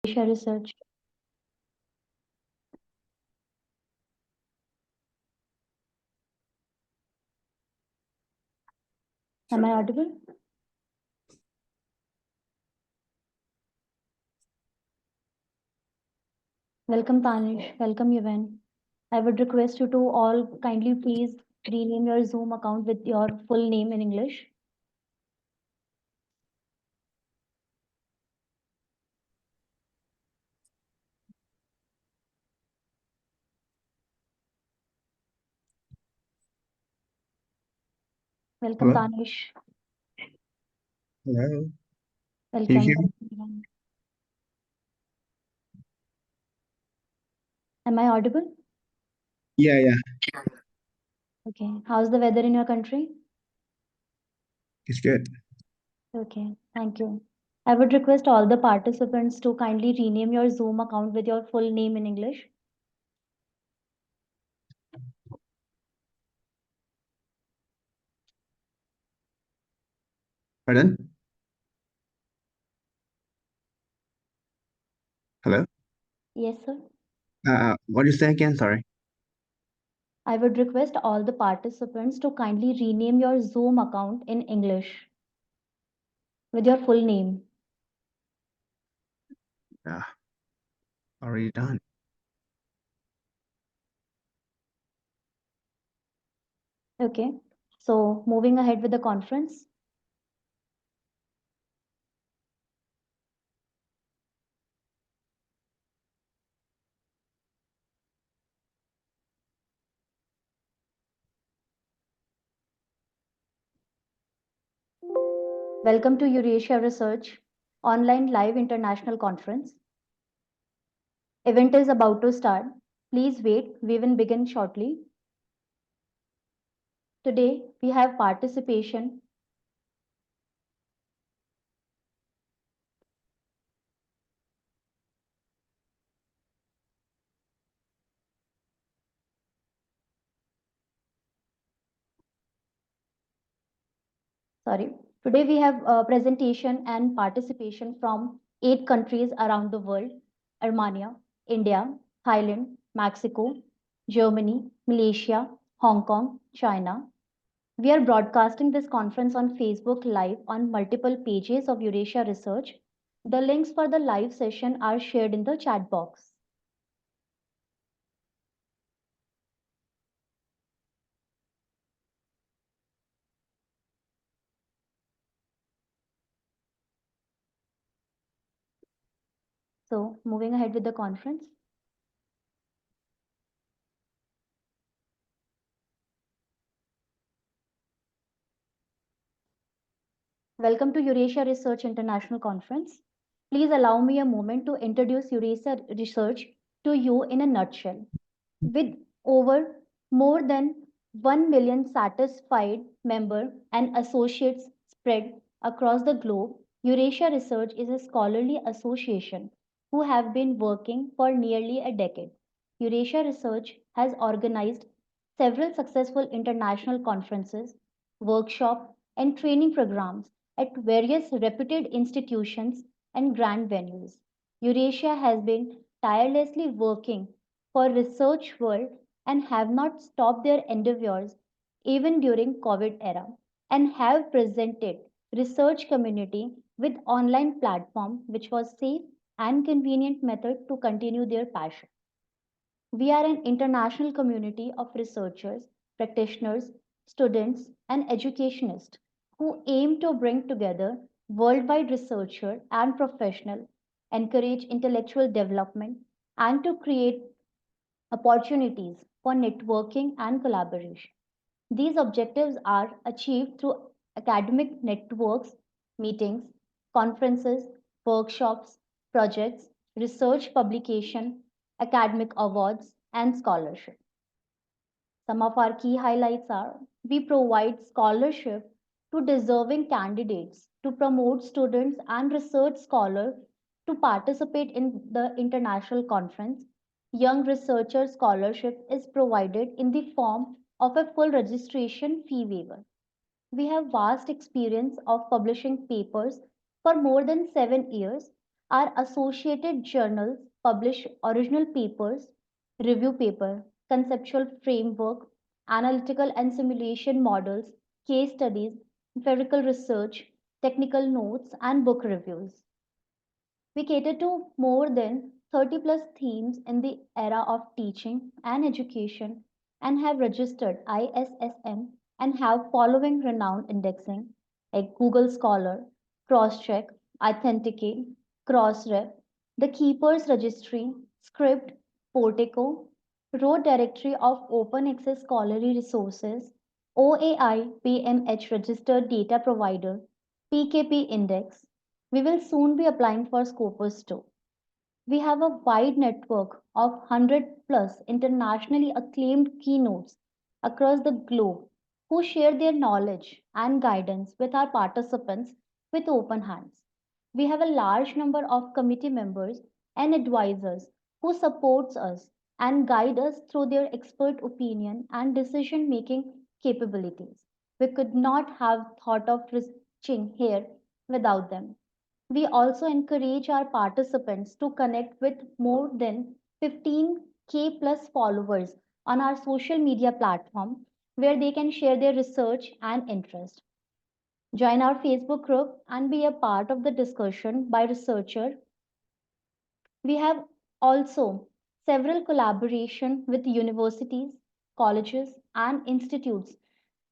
Eurasia Research. Am I audible? Welcome, Tanish. Welcome, Yuvan. I would request you to all kindly please rename your Zoom account with your full name in English. Welcome, Hello? Tanish. Hello? Can you Welcome. hear me? Welcome, Yuvan. Am I audible? Yeah, Okay. How's the weather in your country? it's good. Okay. Thank you. I would request all the participants to kindly rename your Zoom account with your full name in English. Pardon? Hello? Yes, sir. What did you say again? Sorry. I would request all the participants to kindly rename your Zoom account in English with your full name. Uh, Already done. Okay. So moving ahead with the conference. Welcome to Eurasia Research online live international conference. Event is about to start. Please wait. We will begin shortly. Today we have participation. Sorry. Today we have presentation and participation from 8 countries around the world: Armenia, India, Thailand, Mexico, Germany, Malaysia, Hong Kong, China. We are broadcasting this conference on Facebook Live on multiple pages of Eurasia Research. The links for the live session are shared in the chat box. So, moving ahead with the conference. Welcome to Eurasia Research International Conference. Please allow me a moment to introduce Eurasia Research to you in a nutshell. With over more than 1 million satisfied members and associates spread across the globe, Eurasia Research is a scholarly association who have been working for nearly a decade. Eurasia Research has organized several successful international conferences, workshops, and training programs at various reputed institutions and grand venues. Eurasia has been tirelessly working for research world and have not stopped their endeavors even during COVID era and have presented research community with online platform which was safe and convenient method to continue their passion. We are an international community of researchers, practitioners, students, and educationists who aim to bring together worldwide researchers and professionals, encourage intellectual development, and to create opportunities for networking and collaboration. These objectives are achieved through academic networks, meetings, conferences, workshops, projects, research publication, academic awards, and scholarship. Some of our key highlights are: we provide scholarship to deserving candidates to promote students and research scholars to participate in the international conference. Young researcher scholarship is provided in the form of a full registration fee waiver. We have vast experience of publishing papers for more than 7 years. Our associated journals publish original papers, review paper, conceptual framework, analytical and simulation models, case studies, empirical research, technical notes, and book reviews. We cater to more than 30 plus themes in the era of teaching and education and have registered ISSM and have following renowned indexing like Google Scholar, Crosscheck, Authenticate, Crossref, the Keepers Registry, Script, Portico, Road Directory of Open Access Scholarly Resources, OAI PMH Registered Data Provider, PKP Index. We will soon be applying for Scopus too. We have a wide network of 100 plus internationally acclaimed keynotes across the globe who share their knowledge and guidance with our participants with open hands. We have a large number of committee members and advisors who supports us and guide us through their expert opinion and decision making capabilities. We could not have thought of reaching here without them. We also encourage our participants to connect with more than 15K plus followers on our social media platform where they can share their research and interest. Join our Facebook group and be a part of the discussion by researcher. We have also several collaboration with universities, colleges and institutes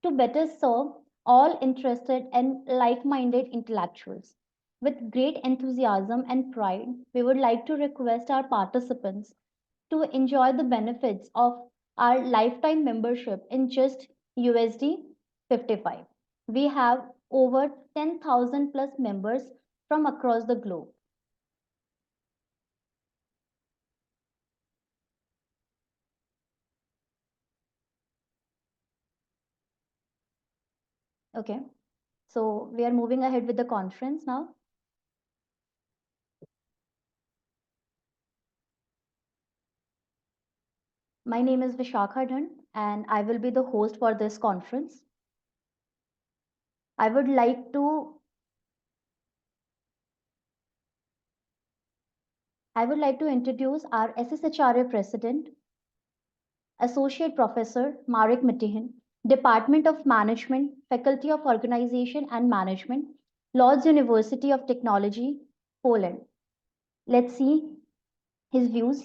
to better serve all interested and like-minded intellectuals. With great enthusiasm and pride, we would like to request our participants to enjoy the benefits of our lifetime membership in just USD 55. We have over 10,000 plus members from across the globe. Okay, so we are moving ahead with the conference now. My name is Vishakha Dhand, and I will be the host for this conference. I would like to introduce our SSHRA President, Associate Professor Marek Mitihin, Department of Management, Faculty of Organization and Management, Lodz University of Technology, Poland. Let's see his views.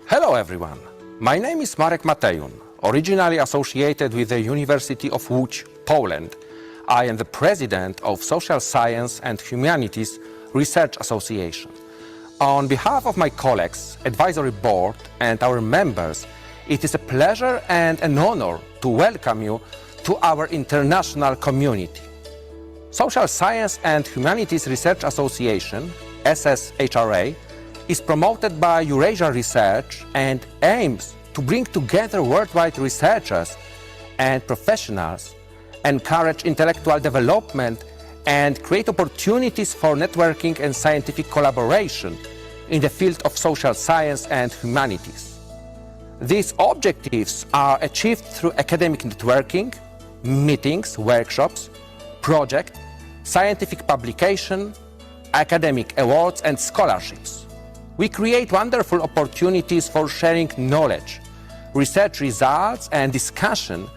Hello everyone, my name is Marek Matejun, originally associated with the University of Łódź, Poland. I am the president of Social Science and Humanities Research Association. On behalf of my colleagues, advisory board and our members, it is a pleasure and an honor to welcome you to our international community. Social Science and Humanities Research Association, SSHRA, is promoted by Eurasia Research and aims to bring together worldwide researchers and professionals, encourage intellectual development, and create opportunities for networking and scientific collaboration in the field of social science and humanities. These objectives are achieved through academic networking, meetings, workshops, projects, scientific publication, academic awards, and scholarships. We create wonderful opportunities for sharing knowledge, research results, and discussion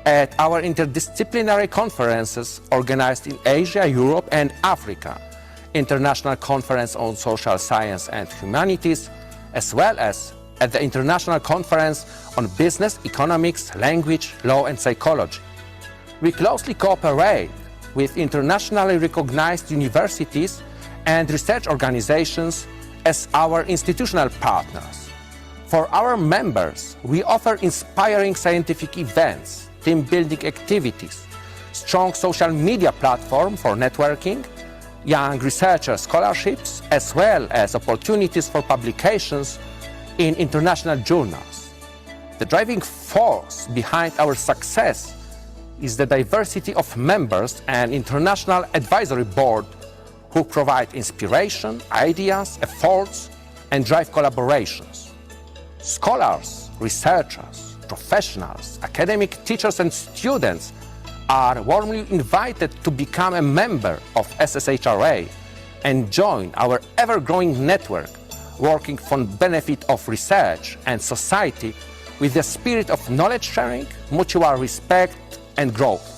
at our interdisciplinary conferences organized in Asia, Europe, and Africa, International Conference on Social Science and Humanities, as well as at the International Conference on Business, Economics, Language, Law, and Psychology. We closely cooperate with internationally recognized universities and research organizations as our institutional partners. For our members, we offer inspiring scientific events, team-building activities, strong social media platform for networking, young researcher scholarships, as well as opportunities for publications in international journals. The driving force behind our success is the diversity of members and international advisory board who provide inspiration, ideas, efforts, and drive collaborations. Scholars, researchers, professionals, academic teachers, and students are warmly invited to become a member of SSHRA and join our ever-growing network, working for the benefit of research and society with the spirit of knowledge sharing, mutual respect, and growth.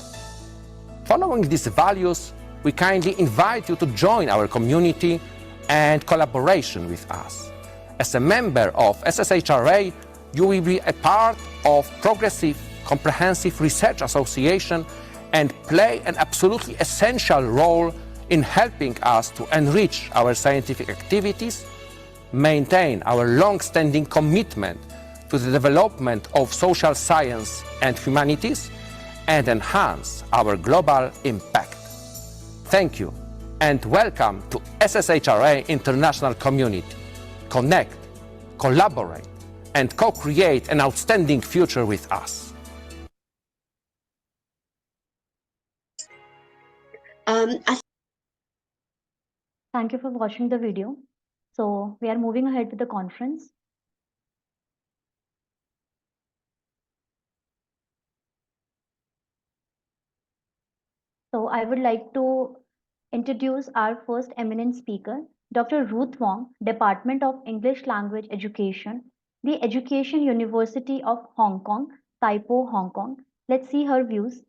Following these values, we kindly invite you to join our community and collaboration with us. As a member of SSHRA, you will be a part of progressive, comprehensive research association and play an absolutely essential role in helping us to enrich our scientific activities, maintain our long-standing commitment to the development of social science and humanities, and enhance our global impact. Thank you, and welcome to SSHRA International Community. Connect, collaborate, and co-create an outstanding future with us. Thank you for watching the video. So we are moving ahead with the conference. So I would like to introduce our first eminent speaker, Dr. Ruth Wong, Department of English Language Education, the Education University of Hong Kong, Tai Po, Hong Kong. Let's see her views.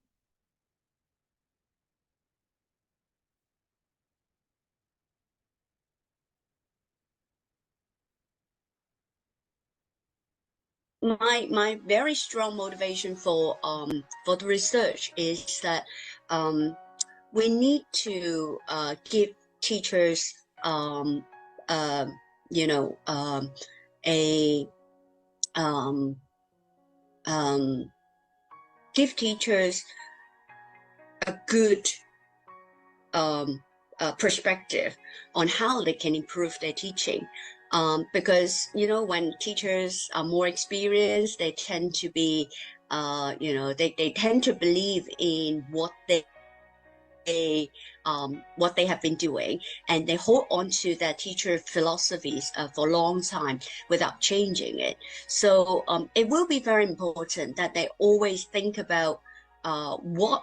My very strong motivation for the research is that we need to give teachers give teachers a good perspective on how they can improve their teaching. Because when teachers are more experienced, they tend to be they tend to believe in what they have been doing, and they hold on to their teacher philosophies for a long time without changing it. So it will be very important that they always think about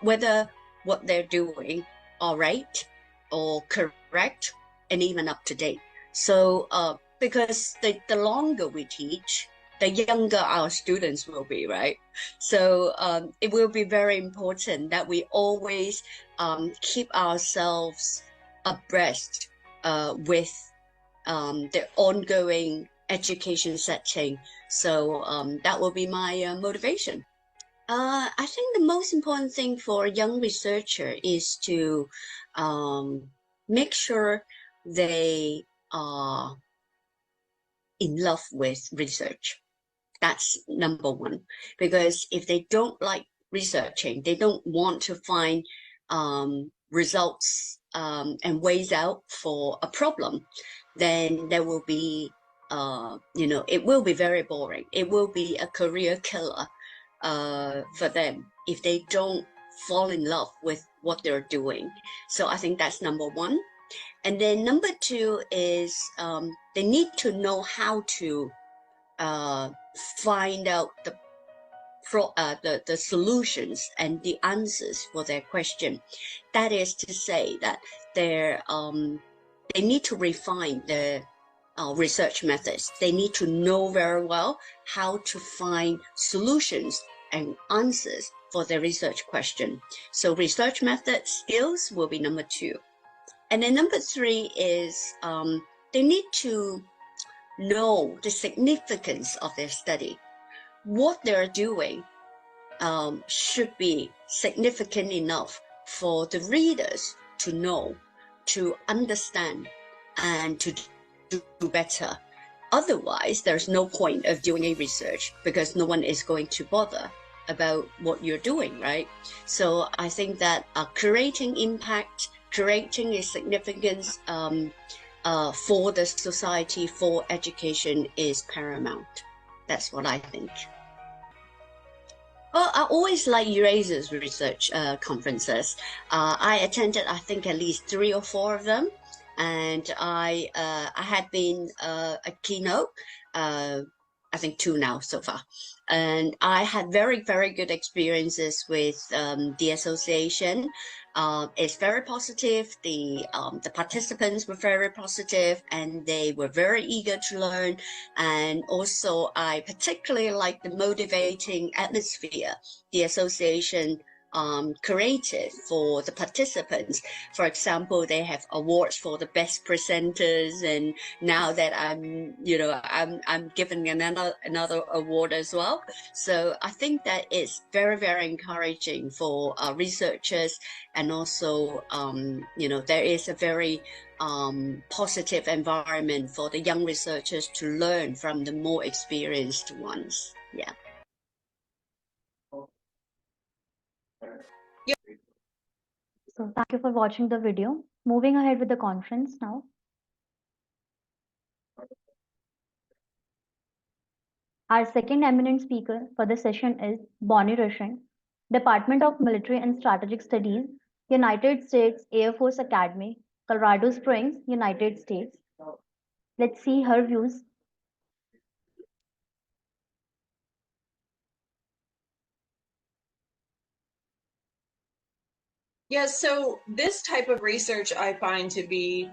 whether what they're doing are right or correct and even up to date. So because the longer we teach, the younger our students will be, right? So it will be very important that we always keep ourselves abreast with the ongoing education setting. So that will be my motivation. I think the most important thing for a young researcher is to make sure they are in love with research. That's number one, because if they don't like researching, they don't want to find results and ways out for a problem, then there will be, it will be very boring. It will be a career killer for them if they don't fall in love with what they're doing. So I think that's number one. And then number two is they need to know how to find out the solutions and the answers for their question. That is to say that they need to refine their research methods. They need to know very well how to find solutions and answers for their research question. So research method skills will be number two. And then number three is they need to know the significance of their study. What they're doing should be significant enough for the readers to know, to understand, and to do better. Otherwise, there's no point of doing a research because no one is going to bother about what you're doing, right? So I think that creating impact, creating a significance for the society, for education is paramount. That's what I think. Well, I always like Eurasia Research conferences. I attended, I think, at least 3 or 4 of them, and I had been a keynote. I think 2 now so far, and I had very good experiences with the association. It's very positive. The participants were very positive, and they were very eager to learn. And also, I particularly like the motivating atmosphere the association created for the participants. For example, they have awards for the best presenters, and now that I'm given another award as well. So I think that it's very encouraging for researchers, and also there is a very positive environment for the young researchers to learn from the more experienced ones. Yeah. So thank you for watching the video. Moving ahead with the conference now. Our second eminent speaker for the session is Bonnie Rushing, Department of Military and Strategic Studies, United States Air Force Academy, Colorado Springs, United States. Let's see her views. Yeah, so this type of research I find to be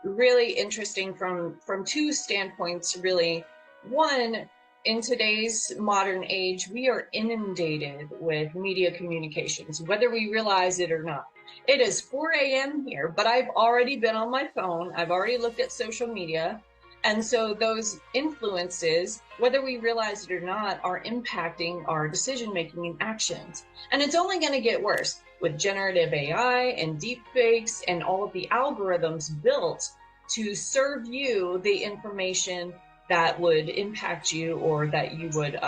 really interesting from 2 standpoints, really. One, in today's modern age, we are inundated with media communications, whether we realize it or not. It is 4 a.m. here, but I've already been on my phone. I've already looked at social media. And so those influences, whether we realize it or not, are impacting our decision-making and actions. And it's only going to get worse with generative AI and deepfakes and all of the algorithms built to serve you the information that would impact you or that you would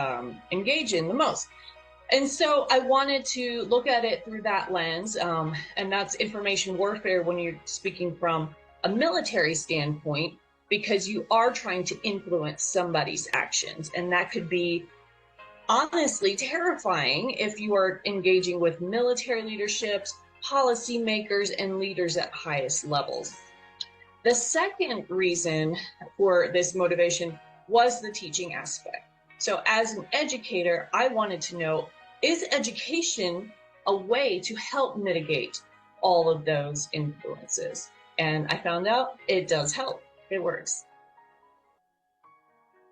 engage in the most. And so I wanted to look at it through that lens, and that's information warfare when you're speaking from a military standpoint, because you are trying to influence somebody's actions, and that could be honestly terrifying if you are engaging with military leaderships, policymakers, and leaders at highest levels. The second reason for this motivation was the teaching aspect. So as an educator, I wanted to know, is education a way to help mitigate all of those influences? And I found out it does help. It works.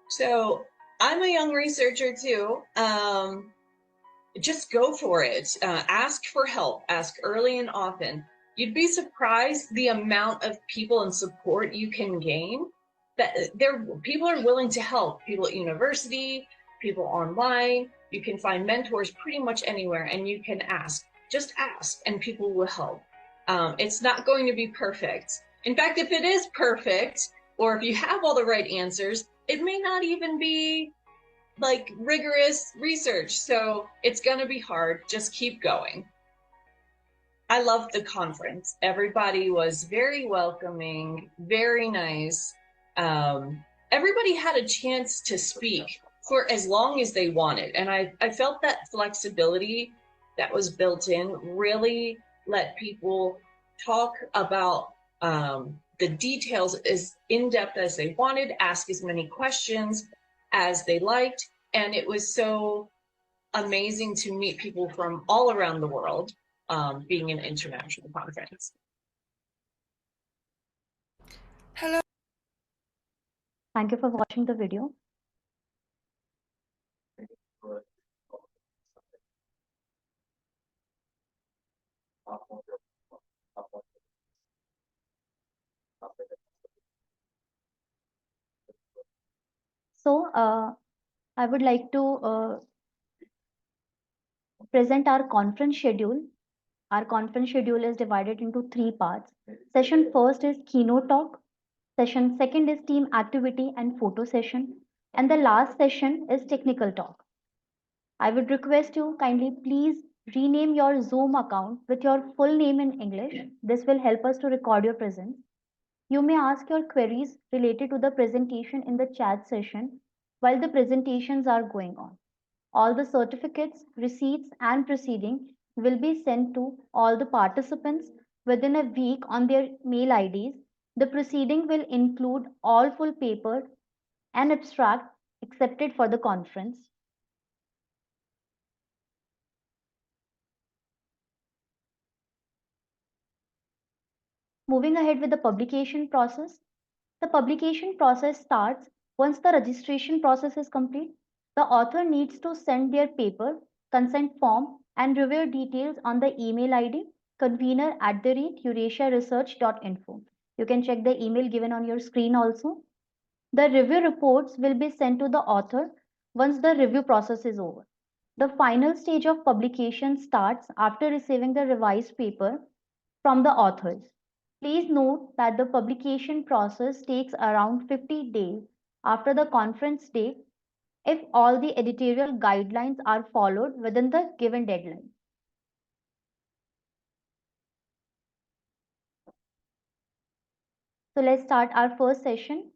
So I'm a young researcher too. Just go for it. Ask for help. Ask early and often. You'd be surprised the amount of people and support you can gain. That people are willing to help. People at university, people online. You can find mentors pretty much anywhere, and you can ask. Just ask, and people will help. It's not going to be perfect. In fact, if it is perfect, or if you have all the right answers, it may not even be like rigorous research. So it's going to be hard. Just keep going. I loved the conference. Everybody was very welcoming, very nice. Everybody had a chance to speak for as long as they wanted. And I felt that flexibility that was built in really let people talk about the details as in-depth as they wanted, ask as many questions as they liked. And it was so amazing to meet people from all around the world, being an international conference. Hello. Thank you for watching the video. So I would like to present our conference schedule. Our conference schedule is divided into 3 parts. Session first is keynote talk. Session second is team activity and photo session. And the last session is technical talk. I would request you kindly please rename your Zoom account with your full name in English. This will help us to record your presence. You may ask your queries related to the presentation in the chat session while the presentations are going on. All the certificates, receipts, and proceeding will be sent to all the participants within a week on their mail IDs. The proceeding will include all full paper and abstract accepted for the conference. Moving ahead with the publication process. The publication process starts once the registration process is complete. The author needs to send their paper, consent form, and review details on the email ID convener@eurasiaresearch.info. You can check the email given on your screen also. The review reports will be sent to the author once the review process is over. The final stage of publication starts after receiving the revised paper from the authors. Please note that the publication process takes around 50 days after the conference date if all the editorial guidelines are followed within the given deadline. So let's start our first session.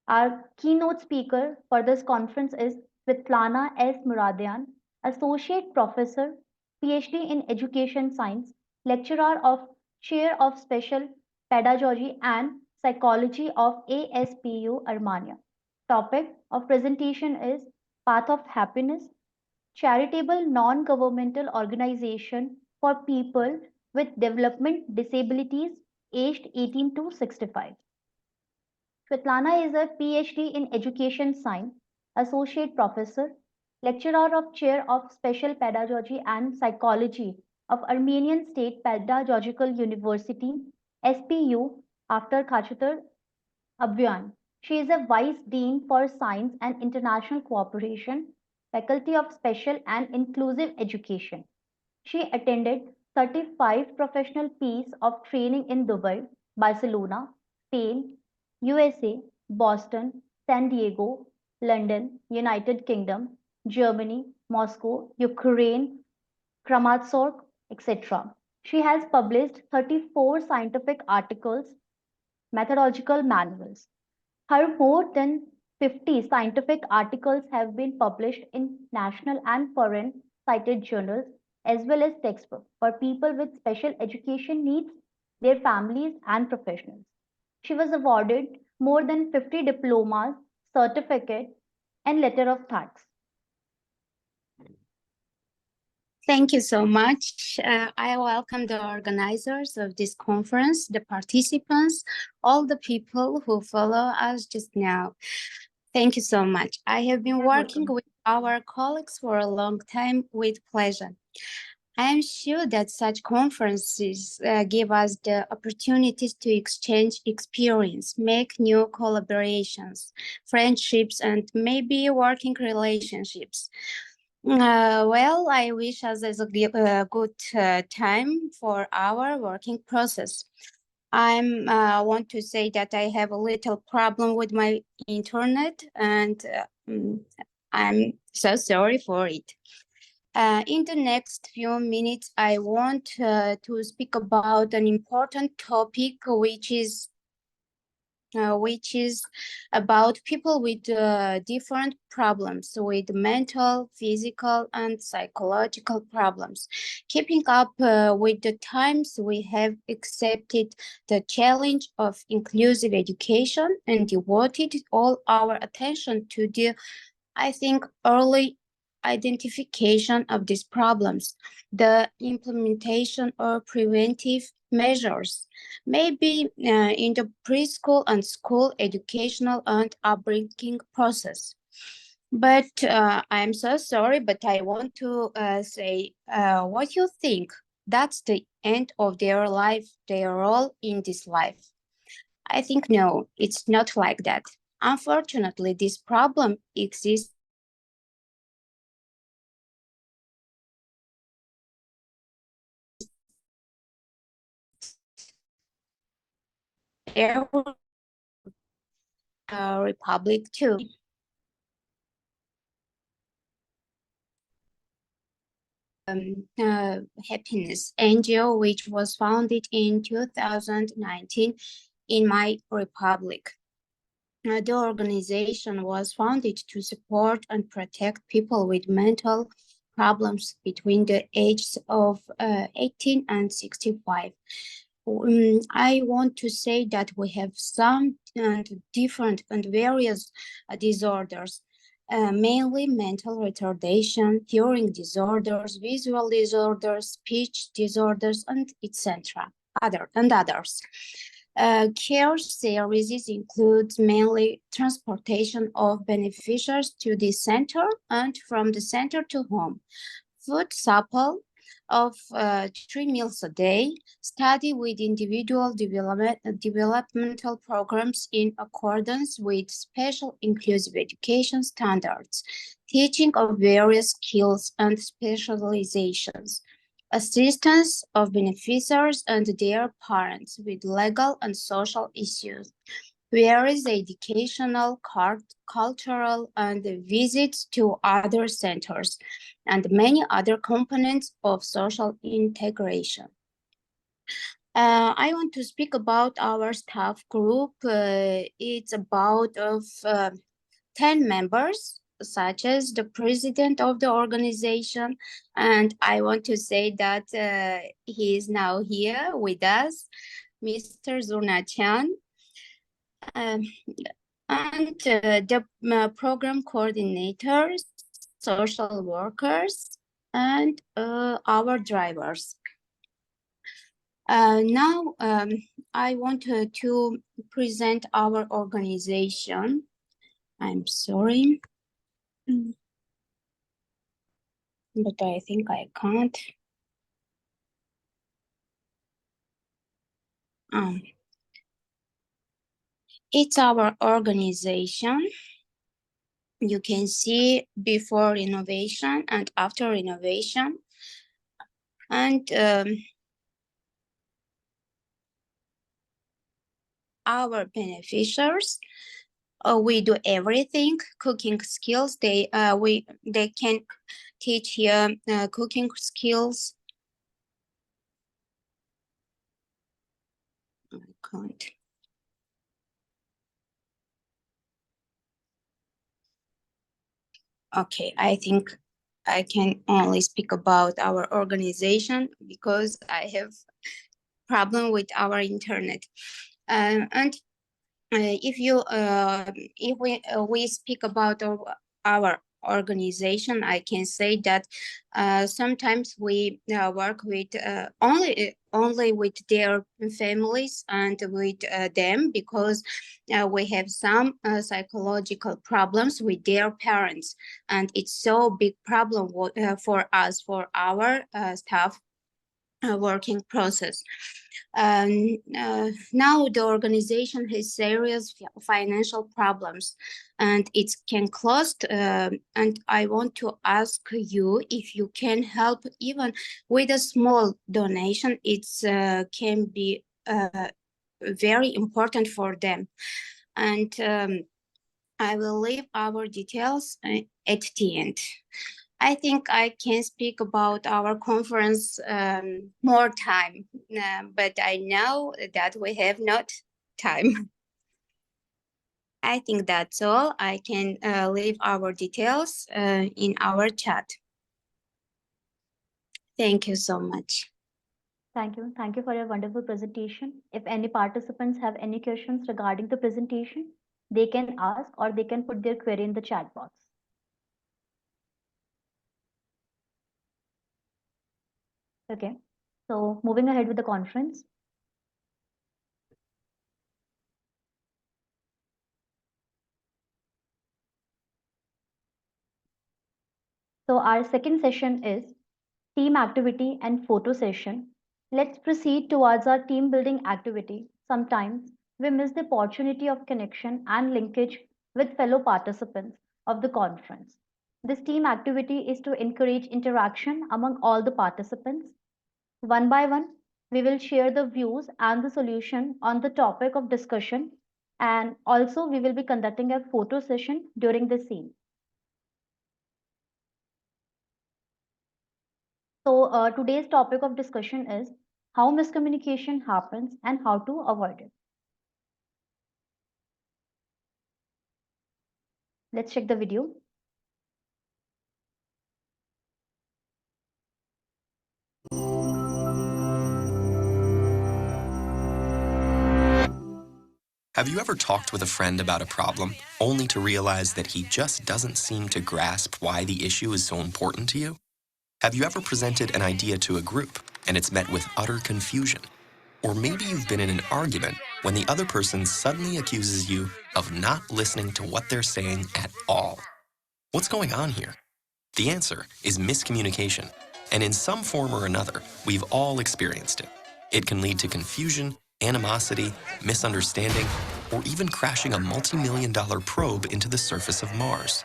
Our keynote speaker for this conference is Svetlana S. Muradian, Associate Professor, PhD in Education Science, Lecturer of Chair of Special Pedagogy and Psychology of ASPU Armenia. Topic of presentation is Path of Happiness, charitable non-governmental organization for people with development disabilities aged 18 to 65. Svetlana is a PhD in Education Science, Associate Professor, Lecturer of Chair of Special Pedagogy and Psychology of Armenian State Pedagogical University, SPU, after Khachatur Abyan. She is a Vice Dean for Science and International Cooperation, Faculty of Special and Inclusive Education. She attended 35 professional peace of training in Dubai, Barcelona, Spain, USA, Boston, San Diego, London, United Kingdom, Germany, Moscow, Ukraine, Kramatorsk, etc. She has published 34 scientific articles, methodological manuals. Her more than 50 scientific articles have been published in national and foreign cited journals, as well as textbooks for people with special education needs, their families, and professionals. She was awarded more than 50 diplomas, certificates, and letter of thanks. Thank you so much. I welcome the organizers of this conference, the participants, all the people who follow us just now. Thank you so much. I have been working with our colleagues for a long time with pleasure. I am sure that such conferences give us the opportunities to exchange experience, make new collaborations, friendships, and maybe working relationships. Well, I wish us a good time for our working process. I want to say that I have a little problem with my internet, and I'm so sorry for it. In the next few minutes, I want to speak about an important topic, which is about people with different problems, with mental, physical, and psychological problems. Keeping up with the times, we have accepted the challenge of inclusive education and devoted all our attention to the, I think, early identification of these problems, the implementation of preventive measures, maybe in the preschool and school educational and upbringing process. But I'm so sorry, but I want to say what you think. That's the end of their life, their role in this life. I think no, it's not like that. Unfortunately, this problem exists republic too. Happiness NGO, which was founded in 2019 in my republic. The organization was founded to support and protect people with mental problems between the ages of 18 and 65. I want to say that we have some different and various disorders, mainly mental retardation, hearing disorders, visual disorders, speech disorders, and etc. Others. Care services include mainly transportation of beneficiaries to the center and from the center to home, food supply of 3 meals a day, study with individual developmental programs in accordance with special inclusive education standards, teaching of various skills and specializations, assistance of beneficiaries and their parents with legal and social issues, various educational, cultural, and visits to other centers, and many other components of social integration. I want to speak about our staff group. It's about 10 members, such as the president of the organization. And I want to say that he is now here with us, Mr. Zurnachan. And the program coordinators, social workers, and our drivers. Now, I want to present our organization. I'm sorry, but I think I can't. It's our organization. You can see before innovation and after innovation. And our beneficiaries, we do everything. Cooking skills, they can teach here cooking skills. I can't. Okay, I think I can only speak about our organization because I have problem with our internet. And if we speak about our organization, I can say that sometimes we work with only with their families and with them because we have some psychological problems with their parents, and it's so big problem for us, for our staff working process. Now the organization has serious financial problems and it can cost, and I want to ask you if you can help even with a small donation. It's can be very important for them. And I will leave our details at the end. I think I can speak about our conference more time, but I know that we have not time. I think that's all. I can leave our details in our chat. Thank you so much. Thank you. Thank you for your wonderful presentation. If any participants have any questions regarding the presentation, they can ask or they can put their query in the chat box. Okay, so moving ahead with the conference. So our second session is team activity and photo session. Let's proceed towards our team building activity. Sometimes we miss the opportunity of connection and linkage with fellow participants of the conference. This team activity is to encourage interaction among all the participants. One by one, we will share the views and the solution on the topic of discussion, and also we will be conducting a photo session during the same. So today's topic of discussion is how miscommunication happens and how to avoid it. Let's check the video. Have you ever talked with a friend about a problem, only to realize that he just doesn't seem to grasp why the issue is so important to you? Have you ever presented an idea to a group, and it's met with utter confusion? Or maybe you've been in an argument when the other person suddenly accuses you of not listening to what they're saying at all. What's going on here? The answer is miscommunication, and in some form or another, we've all experienced it. It can lead to confusion, animosity, misunderstanding, or even crashing a multi-million-dollar probe into the surface of Mars.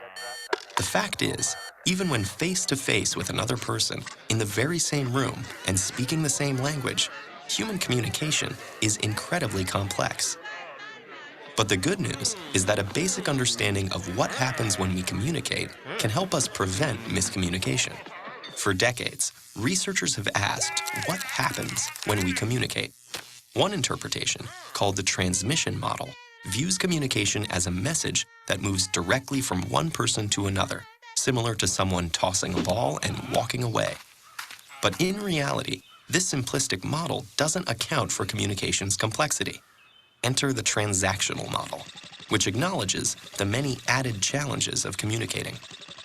The fact is, even when face-to-face with another person, in the very same room, and speaking the same language, human communication is incredibly complex. But the good news is that a basic understanding of what happens when we communicate can help us prevent miscommunication. For decades, researchers have asked what happens when we communicate. One interpretation, called the transmission model, views communication as a message that moves directly from one person to another, similar to someone tossing a ball and walking away. But in reality, this simplistic model doesn't account for communication's complexity. Enter the transactional model, which acknowledges the many added challenges of communicating.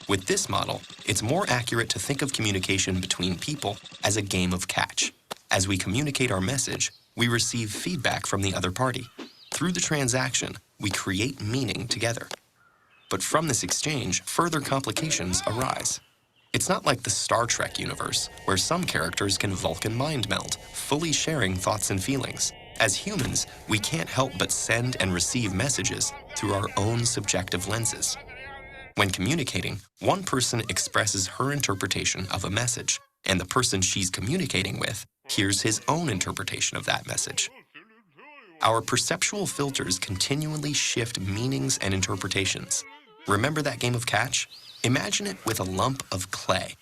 With this model, it's more accurate to think of communication between people as a game of catch. As we communicate our message, we receive feedback from the other party. Through the transaction, we create meaning together. But from this exchange, further complications arise. It's not like the Star Trek universe, where some characters can Vulcan mind meld, fully sharing thoughts and feelings. As humans, we can't help but send and receive messages through our own subjective lenses. When communicating, one person expresses her interpretation of a message, and the person she's communicating with hears his own interpretation of that message. Our perceptual filters continually shift meanings and interpretations. Remember that game of catch? Imagine it with a lump of clay.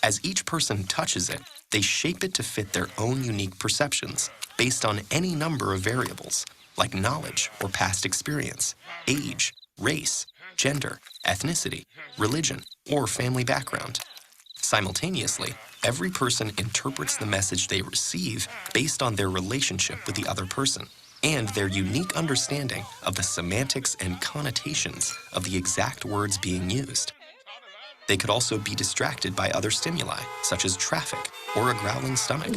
As each person touches it, they shape it to fit their own unique perceptions based on any number of variables, like knowledge or past experience, age, race, gender, ethnicity, religion, or family background. Simultaneously, every person interprets the message they receive based on their relationship with the other person and their unique understanding of the semantics and connotations of the exact words being used. They could also be distracted by other stimuli, such as traffic or a growling stomach.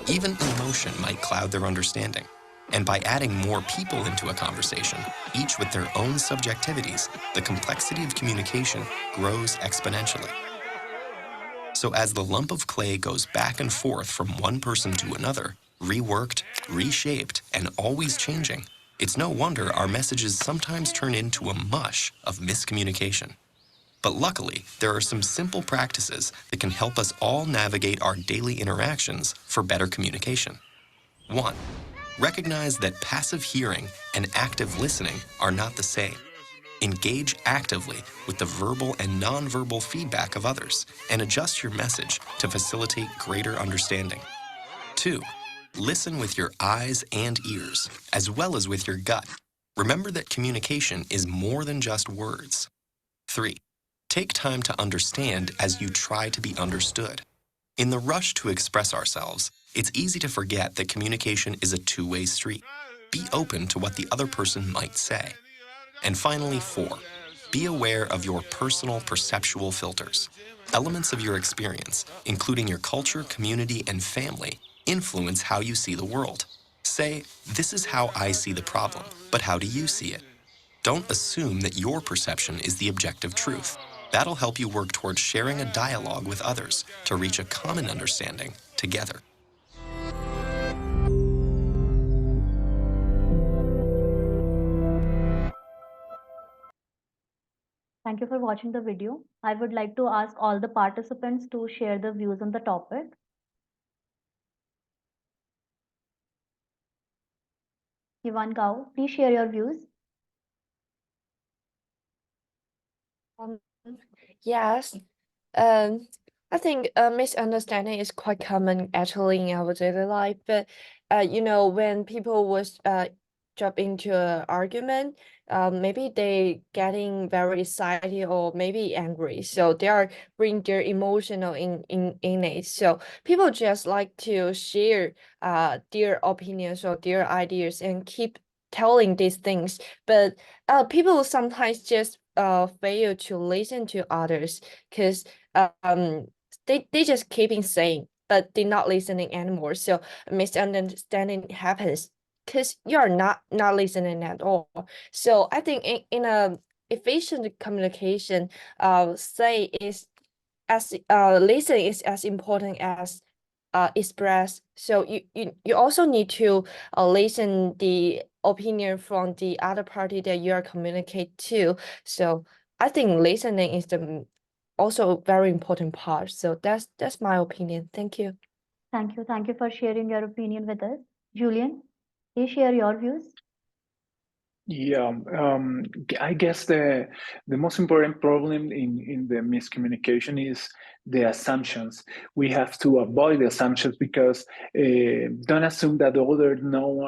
Even emotion might cloud their understanding. And by adding more people into a conversation, each with their own subjectivities, the complexity of communication grows exponentially. So as the lump of clay goes back and forth from one person to another, reworked, reshaped, and always changing, it's no wonder our messages sometimes turn into a mush of miscommunication. But luckily, there are some simple practices that can help us all navigate our daily interactions for better communication. 1. Recognize that passive hearing and active listening are not the same. Engage actively with the verbal and nonverbal feedback of others and adjust your message to facilitate greater understanding. 2. Listen with your eyes and ears, as well as with your gut. Remember that communication is more than just words. 3. Take time to understand as you try to be understood. In the rush to express ourselves, it's easy to forget that communication is a two-way street. Be open to what the other person might say. And finally, 4. Be aware of your personal perceptual filters. Elements of your experience, including your culture, community, and family, influence how you see the world. Say, "This is how I see the problem, but how do you see it?" Don't assume that your perception is the objective truth. That'll help you work towards sharing a dialogue with others to reach a common understanding together. Thank you for watching the video. I would like to ask all the participants to share their views on the topic. Ivan Gao, please share your views. Yes, I think a misunderstanding is quite common actually in our daily life. But when people was drop into an argument, maybe they getting very excited or maybe angry. So they are bring their emotional in it. So people just like to share their opinions or their ideas and keep telling these things. But people sometimes just fail to listen to others because they just keeping saying but they're not listening anymore. So misunderstanding happens because you're not listening at all. So I think in a efficient communication, say is as listening is as important as express. So you also need to listen the opinion from the other party that you are communicate to. So I think listening is the also very important part. So that's my opinion. Thank you. Thank you. Thank you for sharing your opinion with us. Julian, please share your views. Yeah, I guess the most important problem in the miscommunication is the assumptions. We have to avoid the assumptions because don't assume that the other know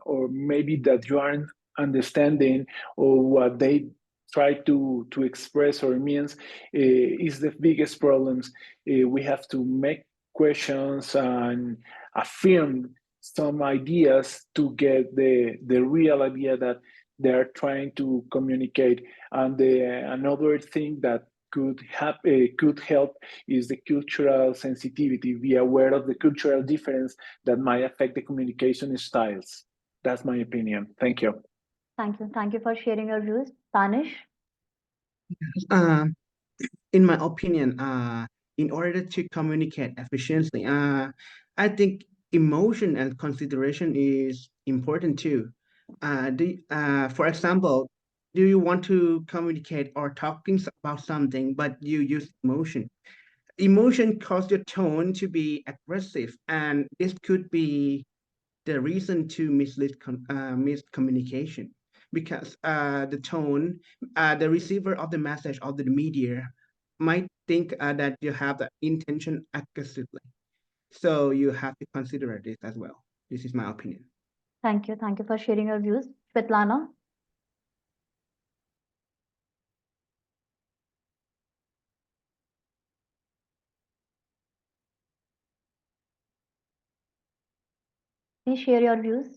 or maybe that you aren't understanding or what they try to express or means is the biggest problems. We have to make questions and affirm some ideas to get the real idea that they're trying to communicate. And another thing that could help is the cultural sensitivity. Be aware of the cultural difference that might affect the communication styles. That's my opinion. Thank you. Thank you. Thank you for sharing your views. Tanish? Um, in my opinion, in order to communicate efficiently, I think emotion and consideration is important too. For example, do you want to communicate or talking about something, but you use emotion? Emotion causes your tone to be aggressive, and this could be the reason to miscommunication because the tone, the receiver of the message of the media might think that you have the intention aggressively. So you have to consider this as well. This is my opinion. Thank you. Thank you for sharing your views. Svetlana? Please share your views.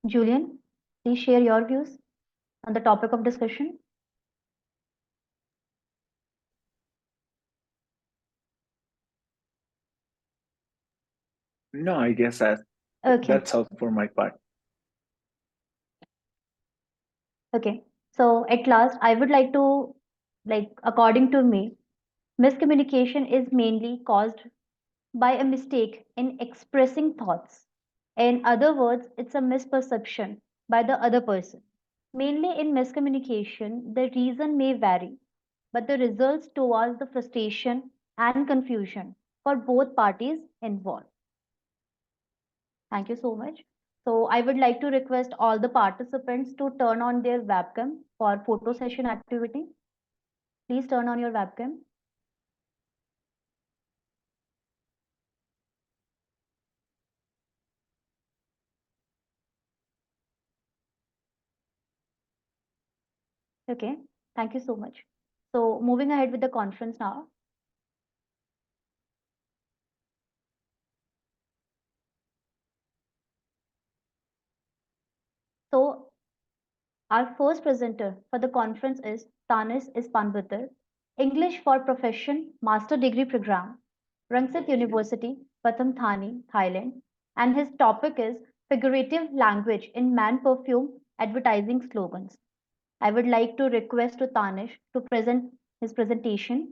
Julian, please share your views on the topic of discussion. No, I guess Okay. that's all for my part. Okay. So at last, I would like to, according to me, miscommunication is mainly caused by a mistake in expressing thoughts. In other words, it's a misperception by the other person. Mainly in miscommunication, the reason may vary, but the results towards the frustration and confusion for both parties involved. Thank you so much. So I would like to request all the participants to turn on their webcam for photo session activity. Please turn on your webcam. Okay, thank you so much. So moving ahead with the conference now. So our first presenter for the conference is Tanis Ispanbatar, English for Profession Master Degree Program, Rangsit University, Pathum Thani, Thailand, and his topic is Figurative Language in Man Perfume Advertising Slogans. I would like to request to Tanish to present his presentation.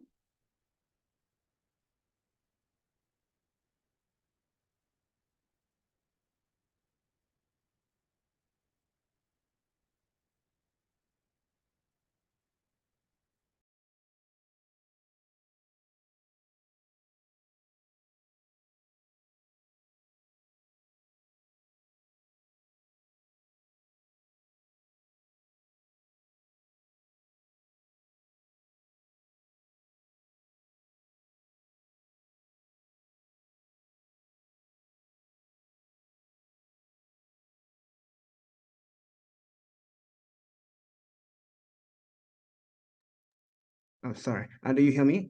Oh, sorry. Do you hear me?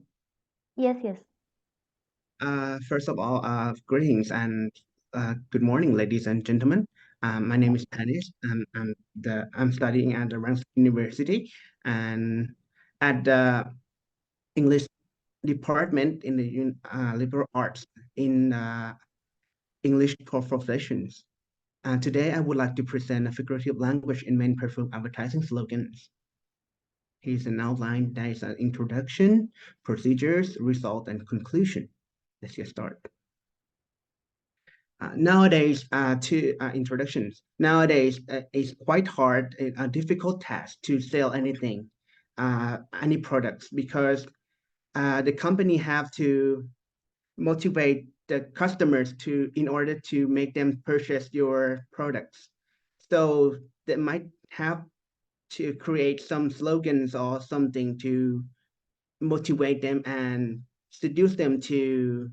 Yes, yes. First of all, greetings and good morning, ladies and gentlemen. My name is Anis, and I'm studying at the Ranks University and at the English department in the liberal arts in English for professions. Today, I would like to present a figurative language in main perfume advertising slogans. Here's an outline that is an introduction, procedures, result, and conclusion. Let's get started. Nowadays, to introductions. Nowadays, it's quite hard, a difficult task to sell anything, any products, because the company have to motivate the customers to in order to make them purchase your products. So they might have to create some slogans or something to motivate them and seduce them to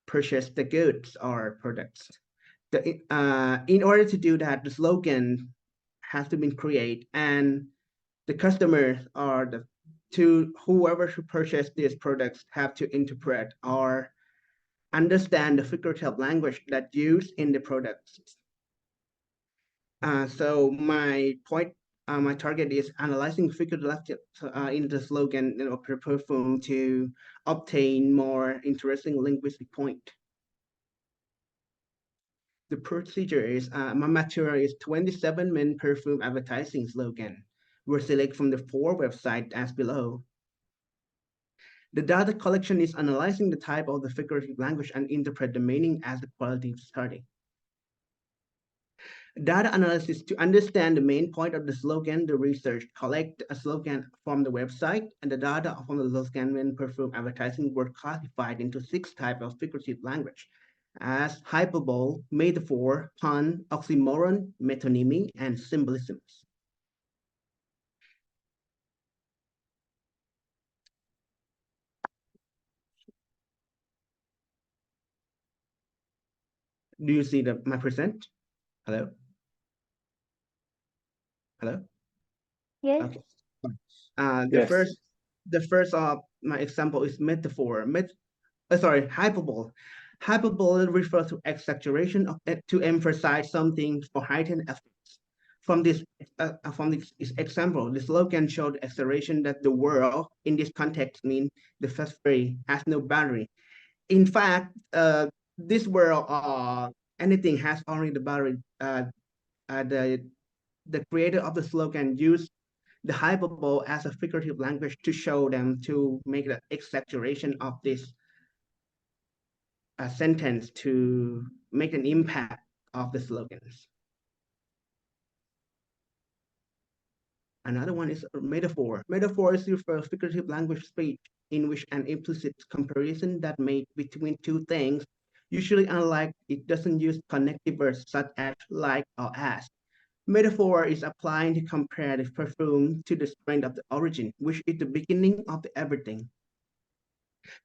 purchase the goods or products. In order to do that, the slogan has to be created, and the customers or the to whoever should purchase these products have to interpret or understand the figurative language that used in the products. So my target is analyzing figurative in the slogan of the perfume to obtain more interesting linguistic point. The procedure is my material is 27 main perfume advertising slogan. We'll select from the 4 websites as below. The data collection is analyzing the type of the figurative language and interpret the meaning as the qualitative study. Data analysis to understand the main point of the slogan, the research collect a slogan from the website, and the data from the slogan when perfume advertising were classified into 6 types of figurative language as hyperbole, metaphor, pun, oxymoron, metonymy, and symbolisms. Do you see my present? Hello? Hello? Yes. Okay. Yes. The first my example is metaphor. Hyperbole. Hyperbole refers to exaggeration to emphasize something for heightened effects. From this example, the slogan showed exaggeration that the world in this context means the first phrase has no boundary. In fact, this world anything has only the boundary. The creator of the slogan used the hyperbole as a figurative language to show them to make the exaggeration of this sentence to make an impact of the slogans. Another one is a metaphor. Metaphor is used for figurative language speech in which an implicit comparison that made between two things, usually unlike it doesn't use connective verbs such as like or as. Metaphor is applying to compare the perfume to the strength of the origin, which is the beginning of the everything.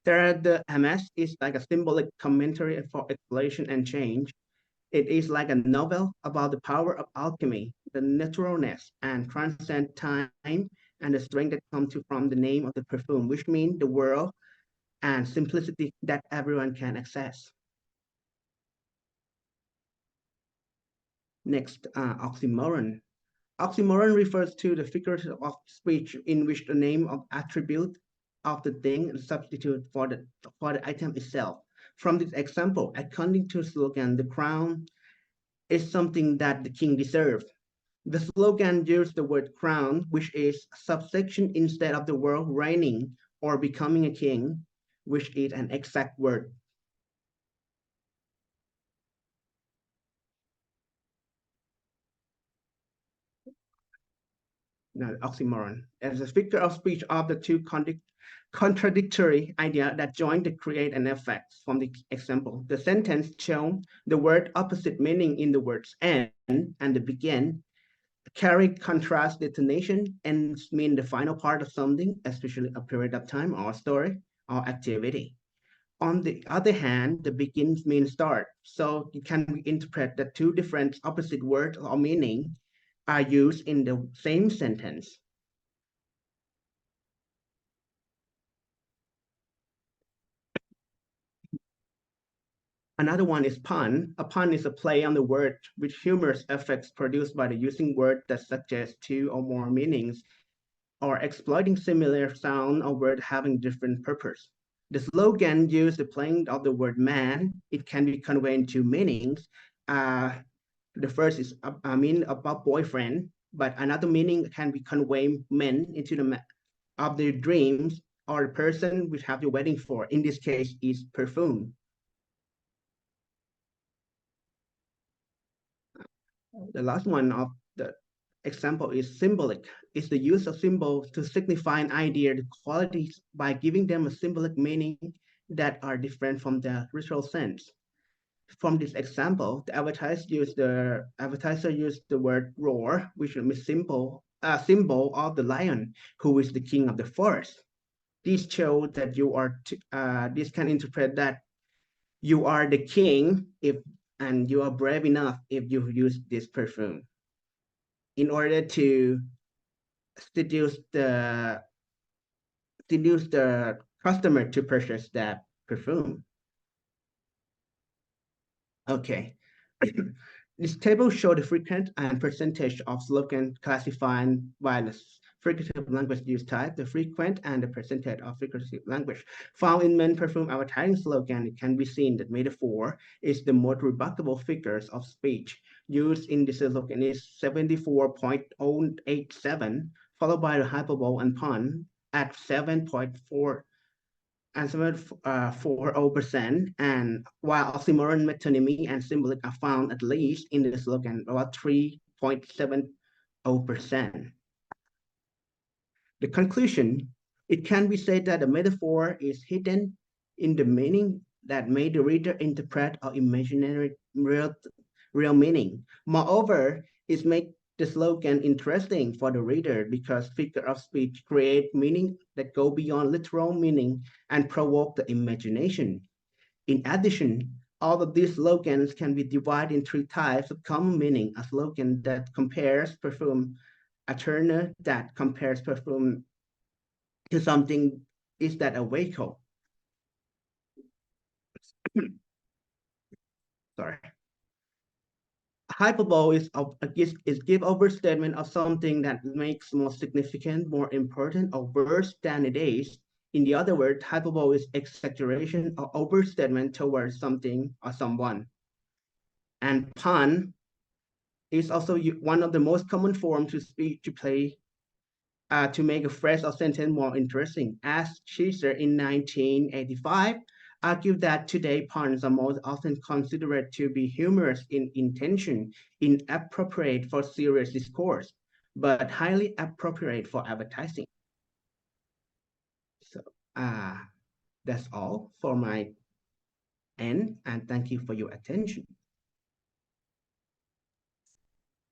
The MS is like a symbolic commentary for exploration and change. It is like a novel about the power of alchemy, the naturalness and transcend time, and the strength that comes from the name of the perfume, which means the world and simplicity that everyone can access. Next, oxymoron. Oxymoron refers to the figure of speech in which the name of attribute of the thing is substituted for the item itself. From this example, according to slogan, the crown is something that the king deserves. The slogan used the word crown, which is a subsection instead of the word reigning or becoming a king, which is an exact word. Now, oxymoron as a figure of speech of the two contradictory idea that join to create an effect. From the example, the sentence shown the word opposite meaning in the words end and the begin carry contrast detonation and mean the final part of something, especially a period of time or story or activity. On the other hand, the begins means start, so it can be interpreted that two different opposite words or meaning are used in the same sentence. Another one is pun. A pun is a play on the word with humorous effects produced by the using word that suggest two or more meanings or exploiting similar sound or word having different purpose. The slogan used the playing of the word man. It can be conveyed two meanings. The first is about boyfriend, but another meaning can be convey men into the of their dreams or the person we have the wedding for. In this case, is perfume. The last one of the example is symbolic. It's the use of symbols to signify an idea, the qualities by giving them a symbolic meaning that are different from the literal sense. From this example, the advertiser used the word roar, which is a symbol of the lion, who is the king of the forest. This shows that this can interpret that you are the king and you are brave enough if you use this perfume in order to seduce the customer to purchase that perfume. Okay. This table shows the frequent and percentage of slogans classified by the figurative language use type, the frequent and the percentage of figurative language. Found in main perfume advertising slogan, it can be seen that metaphor is the most remarkable figures of speech used in this slogan is 74.087, followed by the hyperbole and pun at 7.4 and 7.40%, and while oxymoron, metonymy, and symbolic are found at least in the slogan about 3.70%. The conclusion, it can be said that the metaphor is hidden in the meaning that made the reader interpret or imaginary real meaning. Moreover, it makes the slogan interesting for the reader because figure of speech create meaning that go beyond literal meaning and provoke the imagination. In addition, all of these slogans can be divided in three types of common meaning: a slogan that compares perfume, a turner that compares perfume to something, is that a vehicle? Sorry. Hyperbole is give overstatement of something that makes more significant, more important, or worse than it is. In the other word, hyperbole is exaggeration or overstatement towards something or someone. And pun is also one of the most common forms to speak to play to make a phrase or sentence more interesting. As Caesar in 1985 argued that today puns are most often considered to be humorous in intention, inappropriate for serious discourse, but highly appropriate for advertising. So that's all for my end, and thank you for your attention.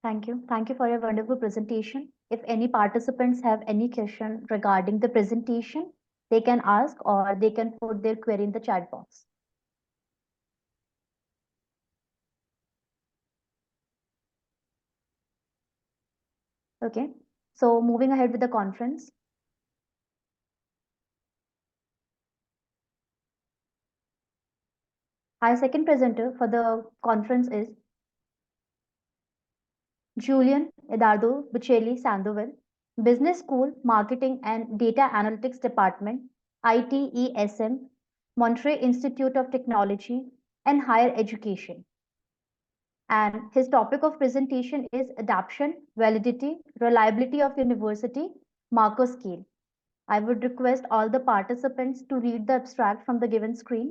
Thank you. Thank you for your wonderful presentation. If any participants have any question regarding the presentation, they can ask or they can put their query in the chat box. Okay, so moving ahead with the conference. Our second presenter for the conference is Julian Eduardo Buccelli Sandoval, Business School, Marketing and Data Analytics Department, ITESM, Montreal Institute of Technology and Higher Education. And his topic of presentation is Adaptation, Validity, Reliability of University Markov Scale. I would request all the participants to read the abstract from the given screen.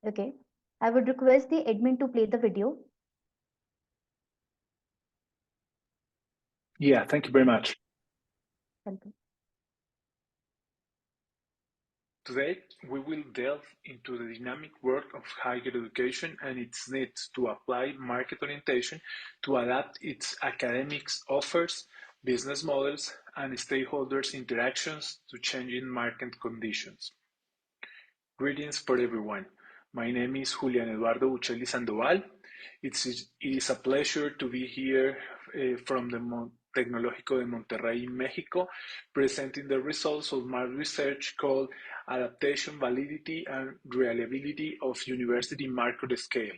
Okay, I would request the admin to play the video. Yeah, thank you very much. Welcome. Today, we will delve into the dynamic work of higher education and its needs to apply market orientation to adapt its academics offers, business models, and stakeholders' interactions to changing market conditions. Greetings for everyone. My name is Julian Eduardo Buccelli Sandoval. It is a pleasure to be here from the Tecnológico de Monterrey, Mexico, presenting the results of my research called Adaptation, Validity, and Reliability of University Market Scale.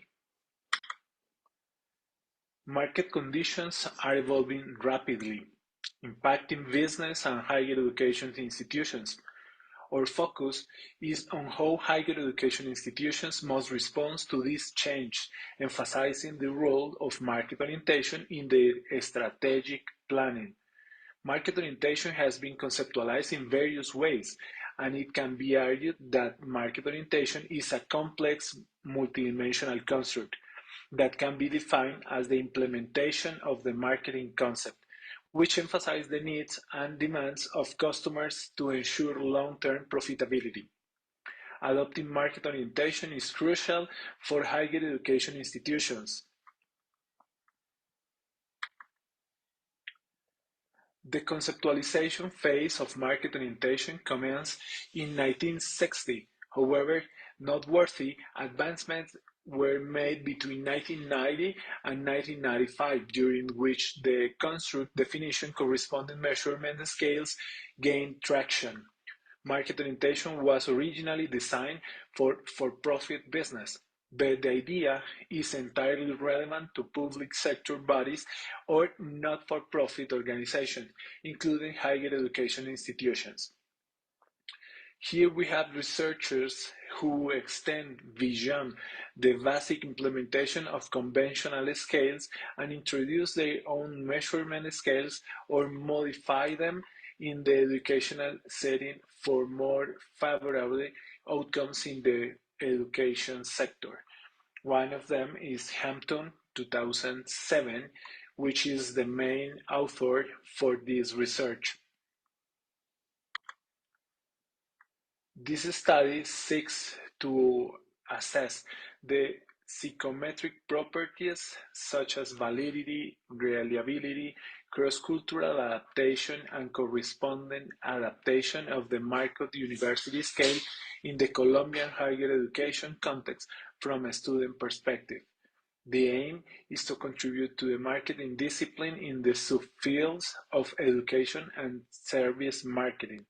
Market conditions are evolving rapidly, impacting business and higher education institutions. Our focus is on how higher education institutions must respond to this change, emphasizing the role of market orientation in their strategic planning. Market orientation has been conceptualized in various ways, and it can be argued that market orientation is a complex, multidimensional construct that can be defined as the implementation of the marketing concept, which emphasize the needs and demands of customers to ensure long-term profitability. Adopting market orientation is crucial for higher education institutions. The conceptualization phase of market orientation commenced in 1960. However, noteworthy advancements were made between 1990 and 1995, during which the construct definition corresponding measurement scales gained traction. Market orientation was originally designed for for-profit business, but the idea is entirely relevant to public sector bodies or not-for-profit organizations, including higher education institutions. Here we have researchers who extend beyond the basic implementation of conventional scales and introduce their own measurement scales or modify them in the educational setting for more favorable outcomes in the education sector. One of them is Hampton 2007, which is the main author for this research. This study seeks to assess the psychometric properties such as validity, reliability, cross-cultural adaptation, and corresponding adaptation of the market university scale in the Colombian higher education context from a student perspective. The aim is to contribute to the marketing discipline in the subfields of education and service marketing.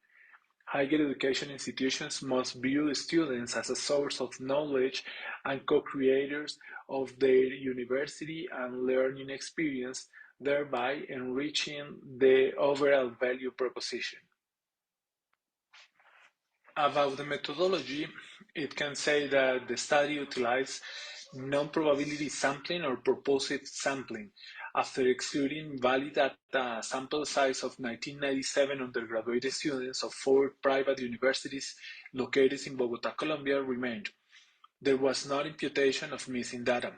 Higher education institutions must view students as a source of knowledge and co-creators of their university and learning experience, thereby enriching the overall value proposition. About the methodology, it can say that the study utilized non-probability sampling or purposive sampling. After excluding valid data, a sample size of 1997 undergraduate students of 4 private universities located in Bogotá, Colombia remained. There was no imputation of missing data.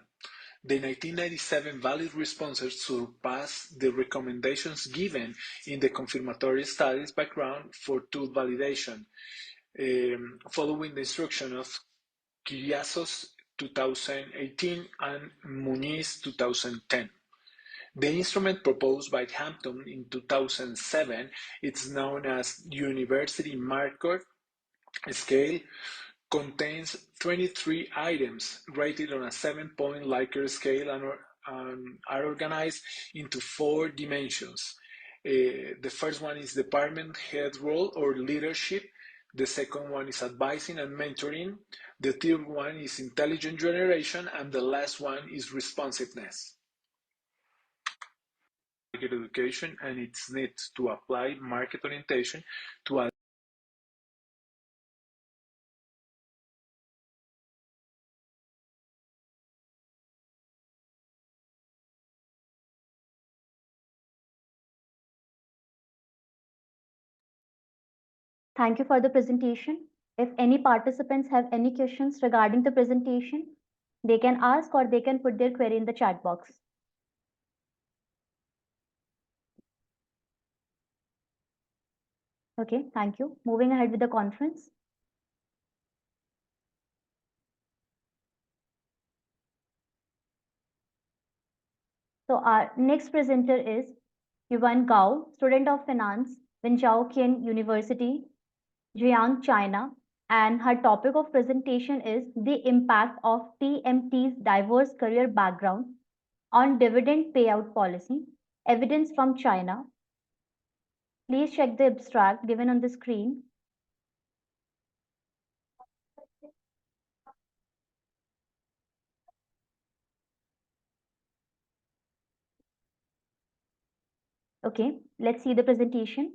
The 1997 valid responses surpassed the recommendations given in the confirmatory studies background for tool validation, following the instruction of Kyriazos 2018 and Muniz 2010. The instrument proposed by Hampton in 2007 is known as University Market Scale, contains 23 items rated on a 7-point Likert scale and are organized into 4 dimensions. The first one is department head role or leadership. The second one is advising and mentoring. The third one is intelligent generation, and the last one is responsiveness. Education and its needs to apply market orientation to Thank you for the presentation. If any participants have any questions regarding the presentation, they can ask or they can put their query in the chat box. Okay, thank you. Moving ahead with the conference. So our next presenter is Yuan Gao, student of finance, Wenjiao Qian University, Jiang, China, and her topic of presentation is the impact of TMT's diverse career background on dividend payout policy, evidence from China. Please check the abstract given on the screen. Okay, let's see the presentation.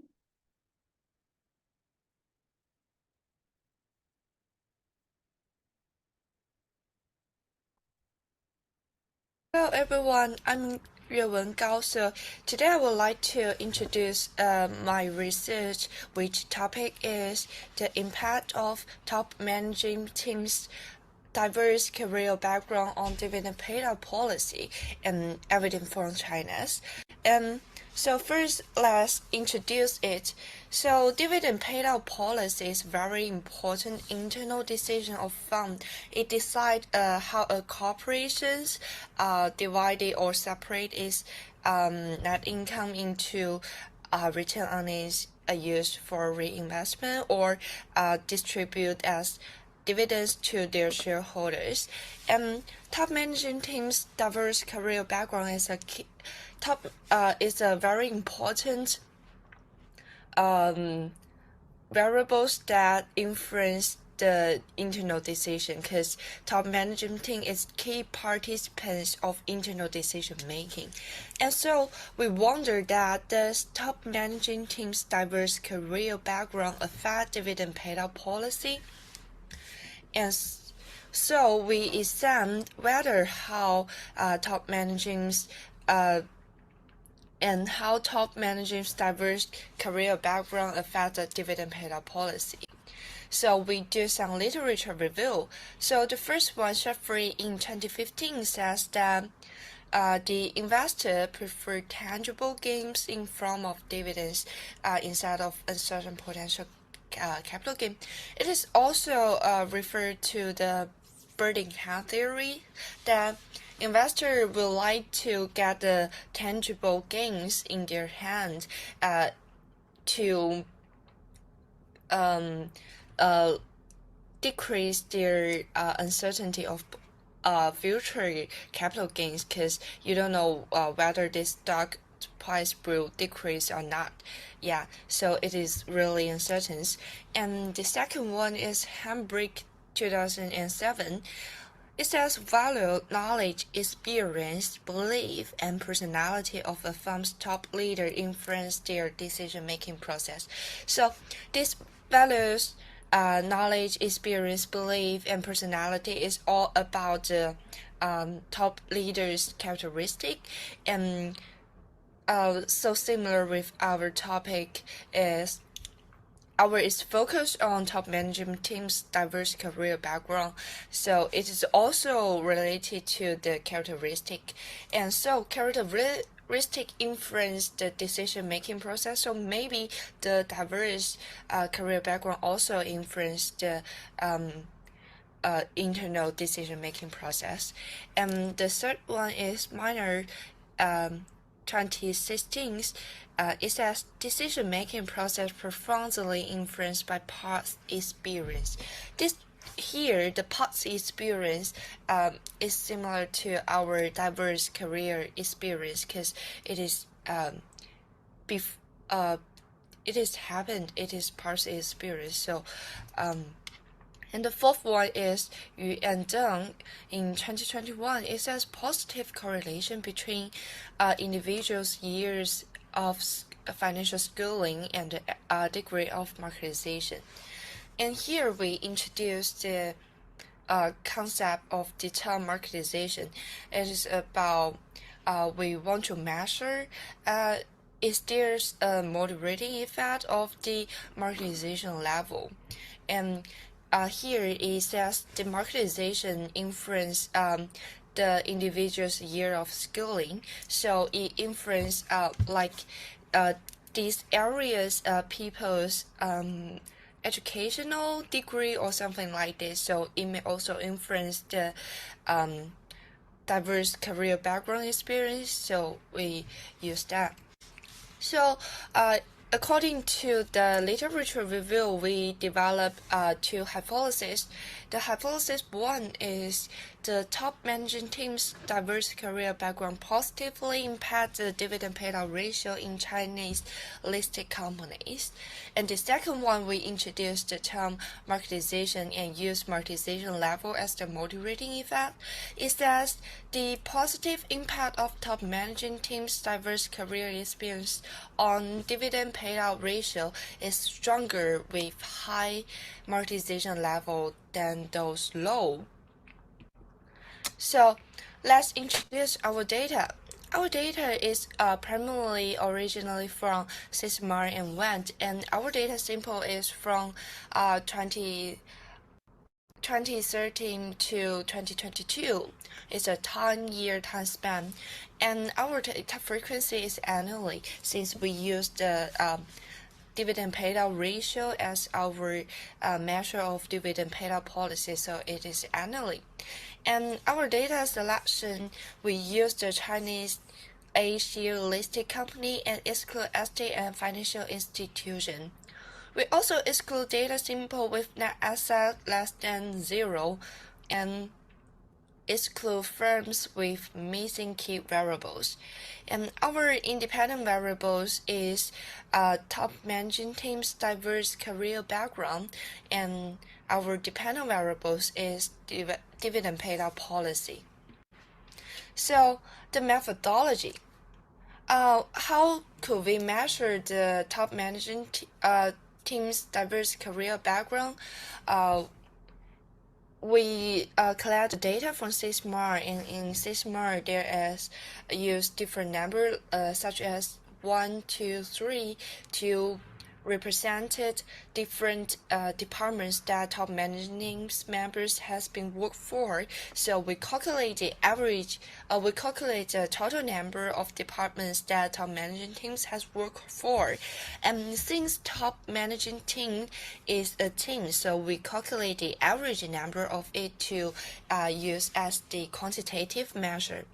Hello everyone, I'm Yuewen Gao. So today I would like to introduce my research, which topic is the impact of top managing teams' diverse career background on dividend payout policy and evidence from China's. So first, let's introduce it. So dividend payout policy is very important internal decision of fund. It decides how a corporations divide it or separate its net income into return earnings used for reinvestment or distribute as dividends to their shareholders. And top managing teams' diverse career background is is a very important variables that influence the internal decision, because top management team is key participants of internal decision making. And so we wonder that does top managing team's diverse career background affect dividend payout policy? And so we examined whether how top managing's and how top management's diverse career background affect the dividend payout policy. So we do some literature review. So the first one, Jeffrey in 2015 says that the investor prefer tangible gains in form of dividends instead of uncertain potential capital gain. It is also referred to the birding hand theory that investors will like to get the tangible gains in their hand to decrease their uncertainty of future capital gains, because you don't know whether this stock price will decrease or not. Yeah, so it is really uncertain. And the second one is Hambrick 2007. It says value, knowledge, experience, belief, and personality of a firm's top leader influence their decision-making process. So these values, knowledge, experience, belief, and personality is all about the top leader's characteristic. And so similar with our topic is focused on top management team's diverse career background. So it is also related to the characteristic. And so characteristic influence the decision-making process. So maybe the diverse career background also influence the internal decision-making process. And the third one is minor 2016. It says decision-making process profoundly influenced by past experience. Here, the past experience is similar to our diverse career experience, because it is it is happened. It is past experience. So, and the fourth one is Yu and Deng in 2021. It says positive correlation between individuals' years of financial schooling and the degree of marketization. And here we introduce the concept of the term marketization. It is about we want to measure is there a moderating effect of the marketization level. And here it says the marketization influence the individual's year of schooling. So it influence these areas people's educational degree or something like this. So it may also influence the diverse career background experience. So we use that. So according to the literature review, we developed two hypotheses. The hypothesis one is the top managing team's diverse career background positively impact the dividend payout ratio in Chinese listed companies. And the second one, we introduced the term marketization and use marketization level as the motivating effect. Is that the positive impact of top managing team's diverse career experience on dividend payout ratio is stronger with high marketization level than those low. So let's introduce our data. Our data is primarily originally from Sysmar and Wendt, and our data sample is from 2013 to 2022. It's a 10-year time span, and our frequency is annually since we use the dividend payout ratio as our measure of dividend payout policy, so it is annually. And our data selection, we use the Chinese A-share listed company and exclude estate and financial institution. We also exclude data sample with net asset less than 0 and exclude firms with missing key variables. And our independent variables is top managing team's diverse career background, and our dependent variables is dividend payout policy. So the methodology. How could we measure the top managing team's diverse career background? We collect the data from Sysmar, and in Sysmar there is use different number such as 1, 2, 3 to represented different departments that top management members has been worked for. So we calculate the average. We calculate the total number of departments that top managing teams has worked for, and since top managing team is a team, so we calculate the average number of it to use as the quantitative measure.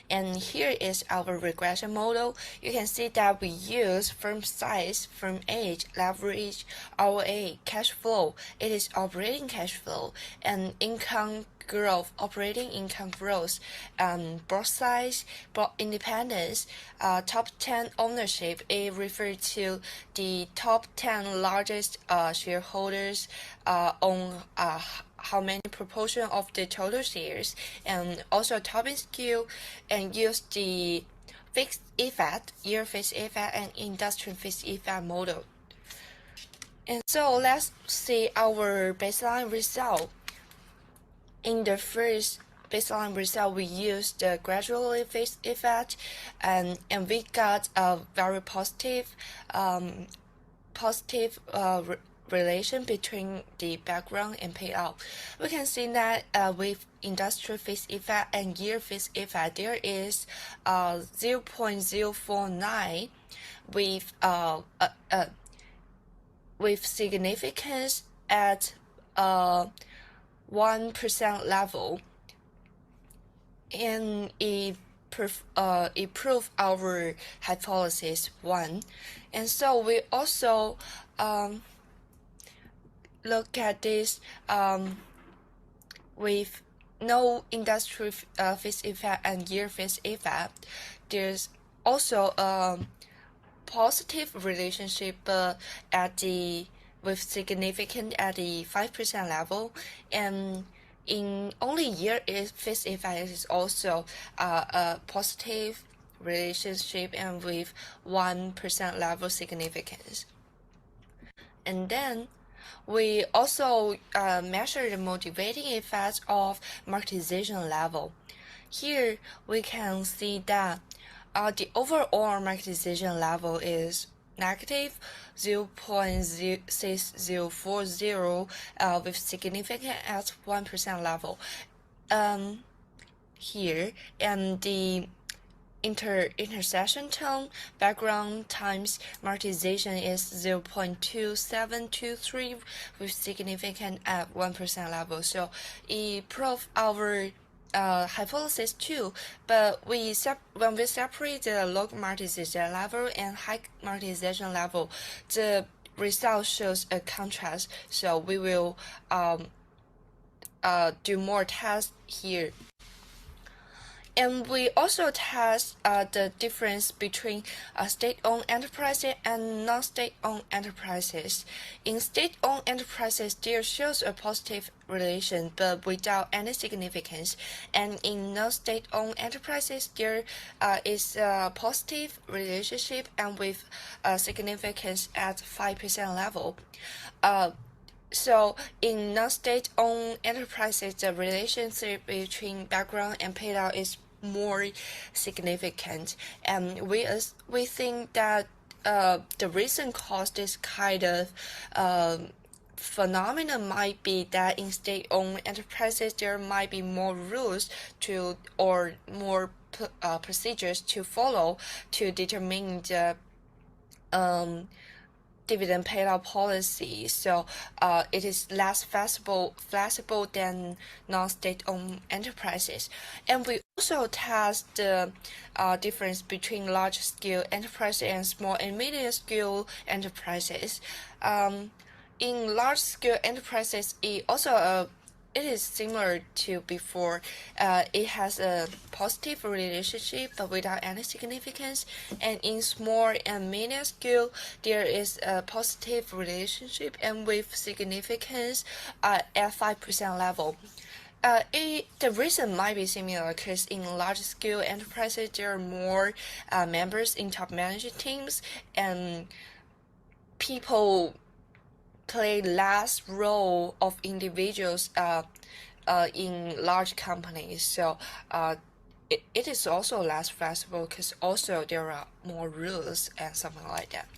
And here is our regression model. You can see that we use firm size, firm age, leverage, ROA, cash flow. It is operating cash flow, and income growth, operating income growth, board size, board independence, top 10 ownership. It refers to the top 10 largest shareholders own how many proportion of the total shares, and also topping skew, and use the fixed effect, year fixed effect, and industrial fixed effect model. And so let's see our baseline result. In the first baseline result, we used the gradually fixed effect, and we got a very positive relation between the background and payout. We can see that with industrial fixed effect and year fixed effect, there is 0.049 with significance at 1% level, and it proved our hypothesis 1. And so we also look at this with no industrial fixed effect and year fixed effect. There's also a positive relationship with significant at the 5% level, and in only year fixed effect is also a positive relationship and with 1% level significance. And then we also measure the motivating effects of marketization level. Here we can see that the overall marketization level is negative 0.6040 with significant at 1% level here, and the intersection term background times marketization is 0.2723 with significant at 1% level. So it proves our hypothesis too, but when we separate the low marketization level and high marketization level, the result shows a contrast. So we will do more tests here. And we also test the difference between state-owned enterprises and non-state-owned enterprises. In state-owned enterprises, there shows a positive relation, but without any significance. And in non-state-owned enterprises, there is a positive relationship and with significance at 5% level. So in non-state-owned enterprises, the relationship between background and payout is more significant, and we think that the reason caused this kind of phenomenon might be that in state-owned enterprises there might be more rules to or more procedures to follow to determine the dividend payout policy, so it is less flexible than non-state-owned enterprises. And we also test the difference between large-scale enterprises and small and medium-scale enterprises. In large-scale enterprises, it is similar to before. It has a positive relationship but without any significance. And in small and medium scale, there is a positive relationship and with significance at 5% level. The reason might be similar because in large-scale enterprises, there are more members in top management teams, and people play less role of individuals in large companies. So it is also less flexible because also there are more rules and something like that.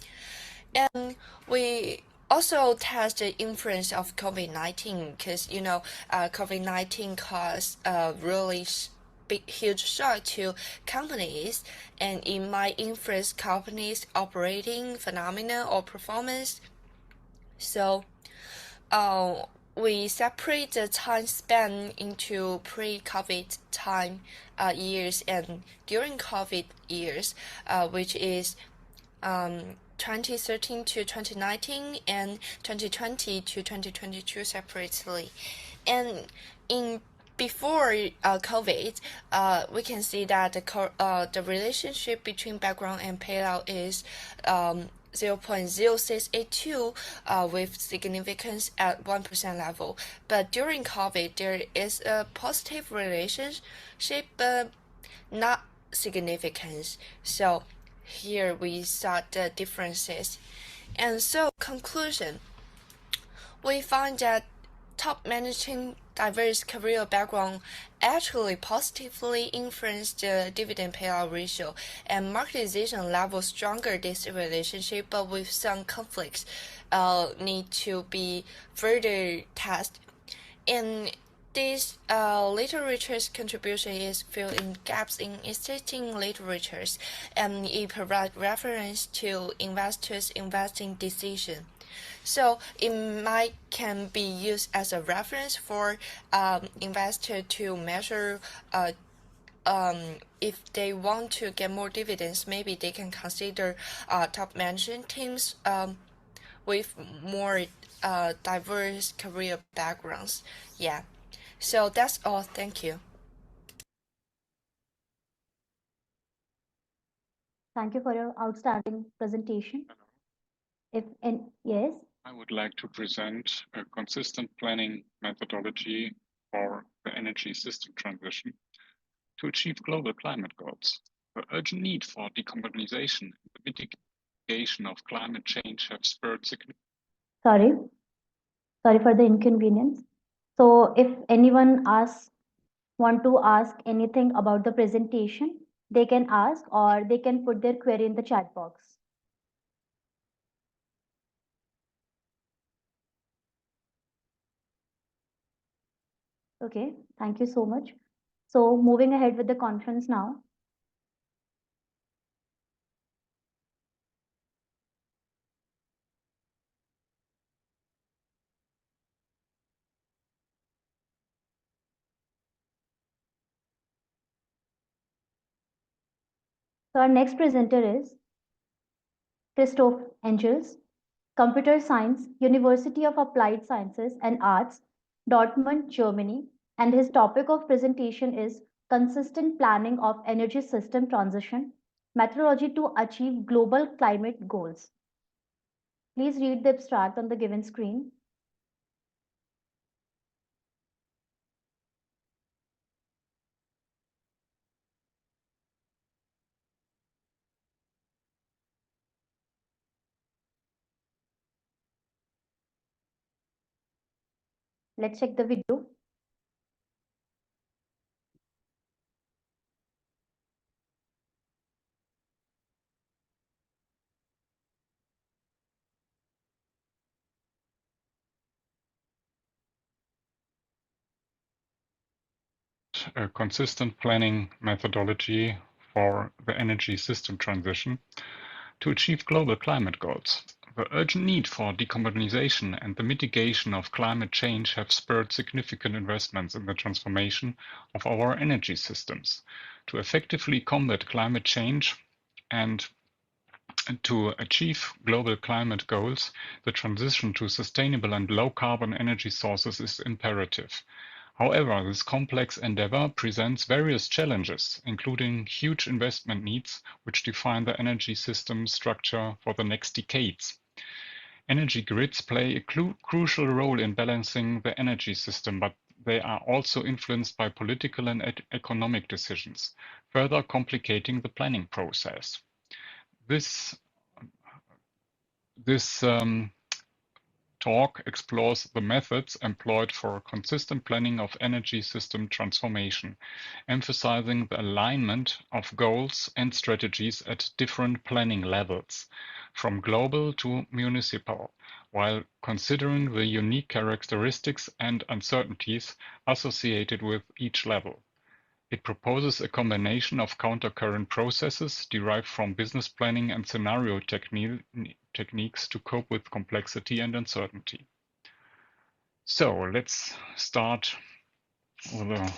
And we also test the influence of COVID-19 because, COVID-19 caused a really huge shock to companies, and it might influence companies' operating phenomena or performance. So we separate the time span into pre-COVID time years and during COVID years, which is 2013 to 2019 and 2020 to 2022 separately. And in before COVID, we can see that the relationship between background and payout is 0.0682 with significance at 1% level. But during COVID, there is a positive relationship, but not significance. So here we saw the differences. And so conclusion, we find that top managing diverse career background actually positively influence the dividend payout ratio, and marketization level stronger this relationship, but with some conflicts need to be further tested. And this literature's contribution is filling gaps in existing literatures, and it provides reference to investors' investing decision. So it can be used as a reference for investor to measure if they want to get more dividends, maybe they can consider top management teams with more diverse career backgrounds. Yeah. So that's all. Thank you. Thank you for your outstanding presentation. Yes. I would like to present a consistent planning methodology for the energy system transition to achieve global climate goals. The urgent need for decarbonization and the mitigation of climate change have spurred significant. Sorry for the inconvenience. So if anyone want to ask anything about the presentation, they can ask, or they can put their query in the chat box. Okay, thank you so much. So moving ahead with the conference now. So our next presenter is Christoph Engels, Computer Science, University of Applied Sciences and Arts, Dortmund, Germany, and his topic of presentation is Consistent Planning of Energy System Transition, Methodology to Achieve Global Climate Goals. Please read the abstract on the given screen. Let's check the video. A consistent planning methodology for the energy system transition to achieve global climate goals. The urgent need for decarbonization and the mitigation of climate change have spurred significant investments in the transformation of our energy systems. To effectively combat climate change and to achieve global climate goals, the transition to sustainable and low-carbon energy sources is imperative. However, this complex endeavor presents various challenges, including huge investment needs, which define the energy system structure for the next decades. Energy grids play a crucial role in balancing the energy system, but they are also influenced by political and economic decisions, further complicating the planning process. This talk explores the methods employed for consistent planning of energy system transformation, emphasizing the alignment of goals and strategies at different planning levels, from global to municipal, while considering the unique characteristics and uncertainties associated with each level. It proposes a combination of counter-current processes derived from business planning and scenario techniques to cope with complexity and uncertainty. So let's start with a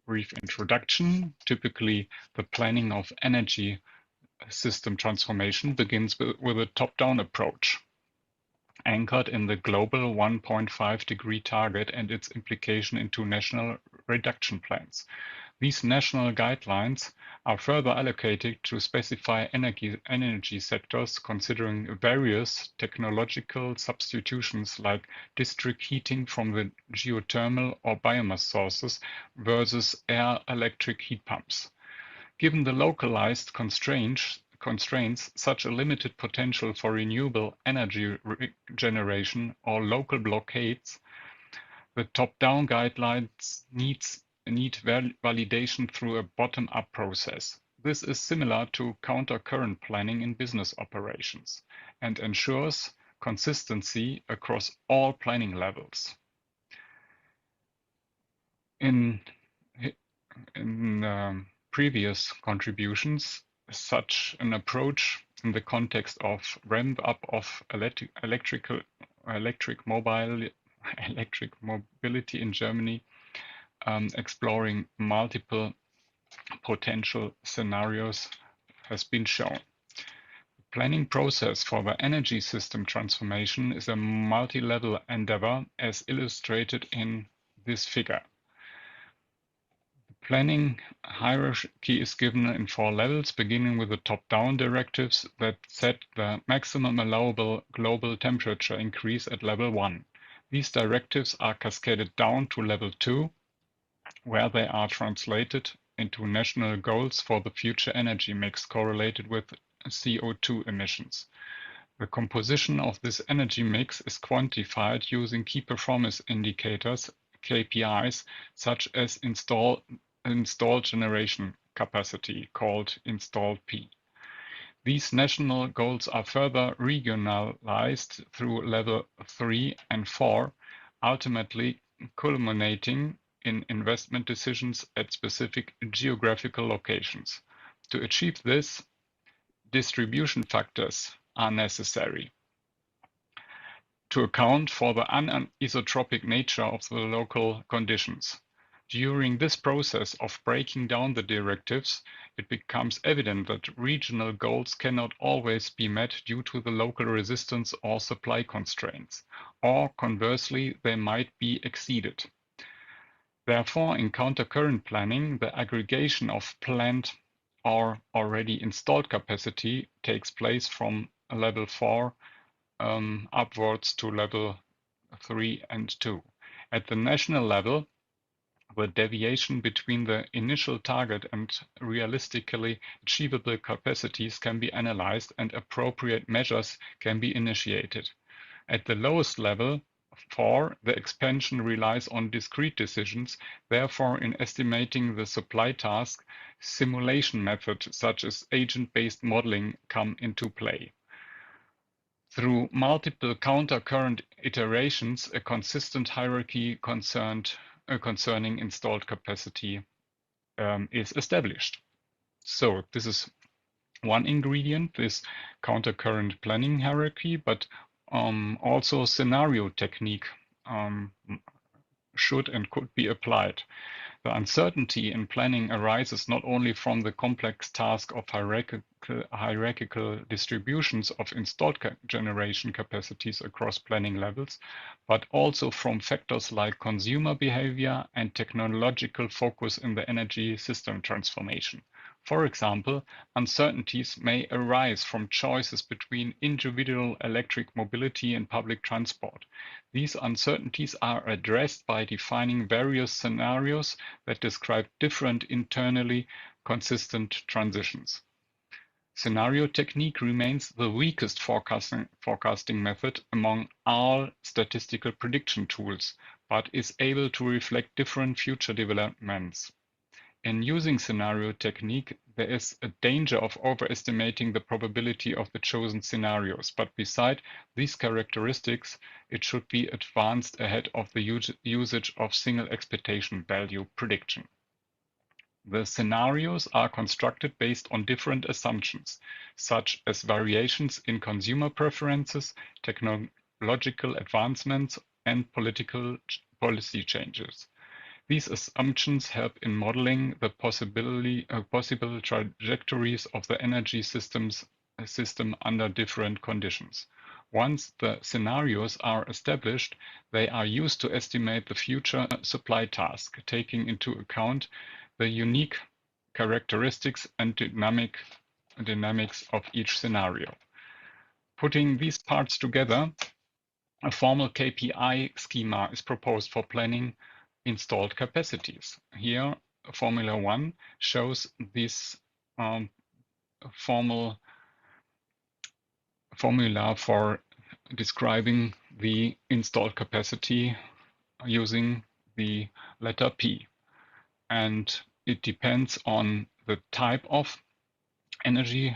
brief introduction. Typically, the planning of energy system transformation begins with a top-down approach, anchored in the global 1.5-degree target and its implication into national reduction plans. These national guidelines are further allocated to specify energy sectors, considering various technological substitutions like district heating from the geothermal or biomass sources versus air-electric heat pumps. Given the localized constraints, such a limited potential for renewable energy generation or local blockades, the top-down guidelines need validation through a bottom-up process. This is similar to counter-current planning in business operations and ensures consistency across all planning levels. In previous contributions, such an approach in the context of ramp-up of electric mobility in Germany, exploring multiple potential scenarios has been shown. The planning process for the energy system transformation is a multi-level endeavor, as illustrated in this figure. The planning hierarchy is given in 4 levels, beginning with the top-down directives that set the maximum allowable global temperature increase at level 1. These directives are cascaded down to level 2, where they are translated into national goals for the future energy mix correlated with CO2 emissions. The composition of this energy mix is quantified using key performance indicators, KPIs, such as installed generation capacity, called installed P. These national goals are further regionalized through level 3 and 4, ultimately culminating in investment decisions at specific geographical locations. To achieve this, distribution factors are necessary to account for the anisotropic nature of the local conditions. During this process of breaking down the directives, it becomes evident that regional goals cannot always be met due to the local resistance or supply constraints, or conversely, they might be exceeded. Therefore, in countercurrent planning, the aggregation of planned or already installed capacity takes place from level 4 upwards to level 3 and 2. At the national level, the deviation between the initial target and realistically achievable capacities can be analyzed and appropriate measures can be initiated. At the lowest level, 4, the expansion relies on discrete decisions. Therefore, in estimating the supply task, simulation methods such as agent-based modeling come into play. Through multiple counter-current iterations, a consistent hierarchy concerning installed capacity is established. So this is one ingredient, this counter-current planning hierarchy, but also scenario technique should and could be applied. The uncertainty in planning arises not only from the complex task of hierarchical distributions of installed generation capacities across planning levels, but also from factors like consumer behavior and technological focus in the energy system transformation. For example, uncertainties may arise from choices between individual electric mobility and public transport. These uncertainties are addressed by defining various scenarios that describe different internally consistent transitions. Scenario technique remains the weakest forecasting method among all statistical prediction tools, but is able to reflect different future developments. In using scenario technique, there is a danger of overestimating the probability of the chosen scenarios, but beside these characteristics, it should be advanced ahead of the usage of single expectation value prediction. The scenarios are constructed based on different assumptions, such as variations in consumer preferences, technological advancements, and political policy changes. These assumptions help in modeling the possible trajectories of the energy system under different conditions. Once the scenarios are established, they are used to estimate the future supply task, taking into account the unique characteristics and dynamics of each scenario. Putting these parts together, a formal KPI schema is proposed for planning installed capacities. Here, Formula 1 shows this formula for describing the installed capacity using the letter P. And it depends on the type of energy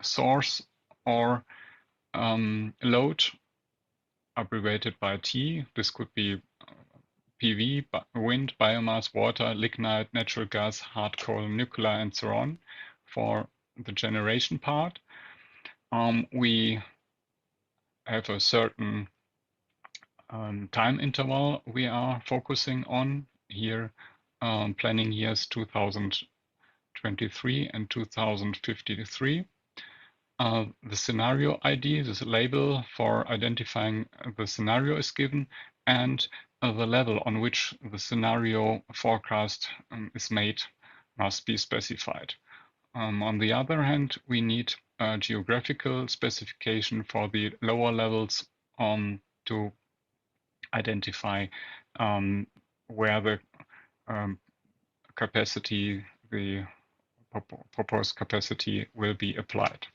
source or load, abbreviated by T. This could be PV, wind, biomass, water, lignite, natural gas, hard coal, nuclear, and so on. For the generation part, we have a certain time interval we are focusing on here, planning years 2023 and 2053. The scenario ID, this label for identifying the scenario is given, and the level on which the scenario forecast is made must be specified. On the other hand, we need a geographical specification for the lower levels to identify where the capacity, the proposed capacity will be applied.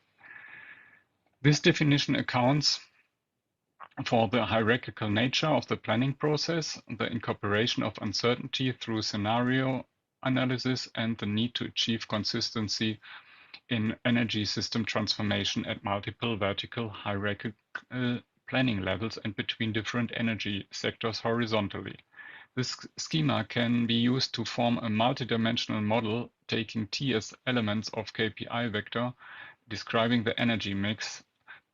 This definition accounts for the hierarchical nature of the planning process, the incorporation of uncertainty through scenario analysis, and the need to achieve consistency in energy system transformation at multiple vertical hierarchical planning levels and between different energy sectors horizontally. This schema can be used to form a multidimensional model taking T as elements of KPI vector, describing the energy mix,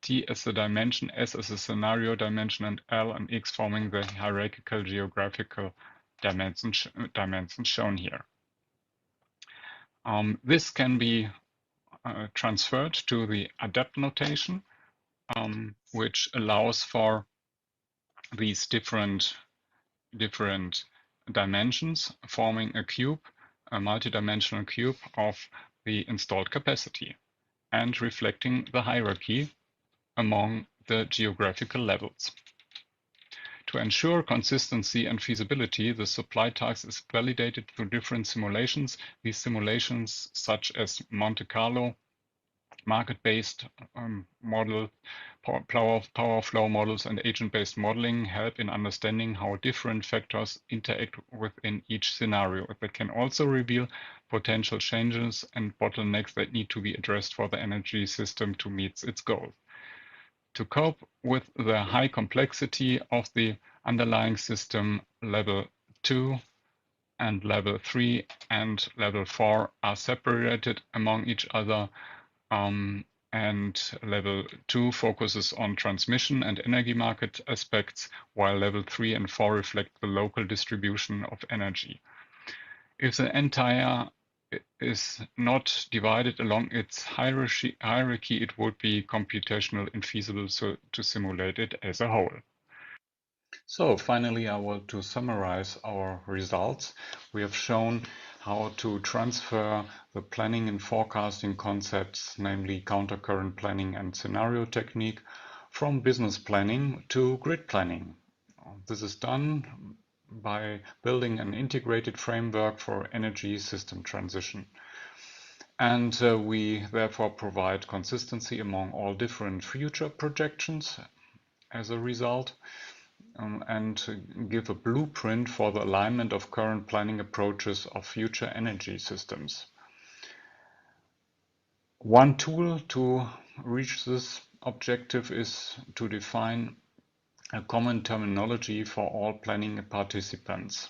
T as the dimension, S as a scenario dimension, and L and X forming the hierarchical geographical dimensions shown here. This can be transferred to the adapt notation, which allows for these different dimensions forming a cube, a multidimensional cube of the installed capacity and reflecting the hierarchy among the geographical levels. To ensure consistency and feasibility, the supply task is validated through different simulations. These simulations, such as Monte Carlo, market-based model, power flow models, and agent-based modeling help in understanding how different factors interact within each scenario. They can also reveal potential changes and bottlenecks that need to be addressed for the energy system to meet its goal. To cope with the high complexity of the underlying system, level 2 and level 3 and level 4 are separated among each other, and level 2 focuses on transmission and energy market aspects, while level 3 and 4 reflect the local distribution of energy. If the entire is not divided along its hierarchy, it would be computationally infeasible to simulate it as a whole. So finally, I want to summarize our results. We have shown how to transfer the planning and forecasting concepts, namely countercurrent planning and scenario technique, from business planning to grid planning. This is done by building an integrated framework for energy system transition. And we therefore provide consistency among all different future projections as a result, and give a blueprint for the alignment of current planning approaches of future energy systems. One tool to reach this objective is to define a common terminology for all planning participants,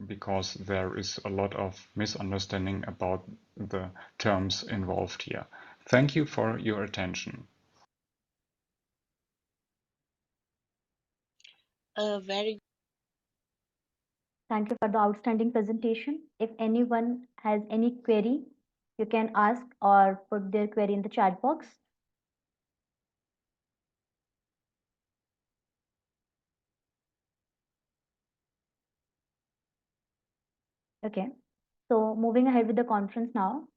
because there is a lot of misunderstanding about the terms involved here. Thank you for your attention. Thank you for the outstanding presentation. If anyone has any query, you can ask or put their query in the chat box. Okay, so moving ahead with the conference now.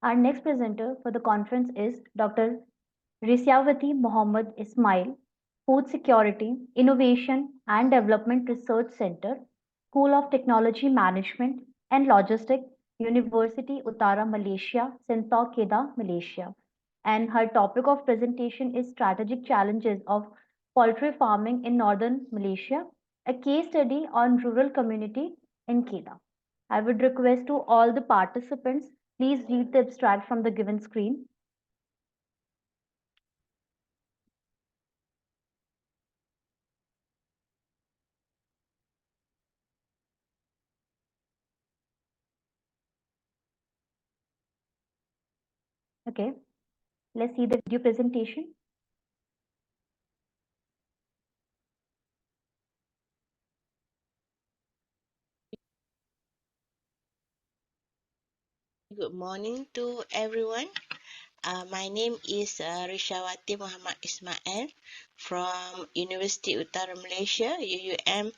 Our next presenter for the conference is Dr. Risyawati Mohammed Ismail, Food Security, Innovation and Development Research Center, School of Technology Management and Logistics, University Utara, Malaysia, Sintau Kedah, Malaysia. And her topic of presentation is Strategic Challenges of Poultry Farming in Northern Malaysia, a case study on rural community in Kedah. I would request to all the participants, please read the abstract from the given screen. Okay, let's see the video presentation. Good morning to everyone. My name is Risyawati Muhammad Ismail from University Utara Malaysia, UUM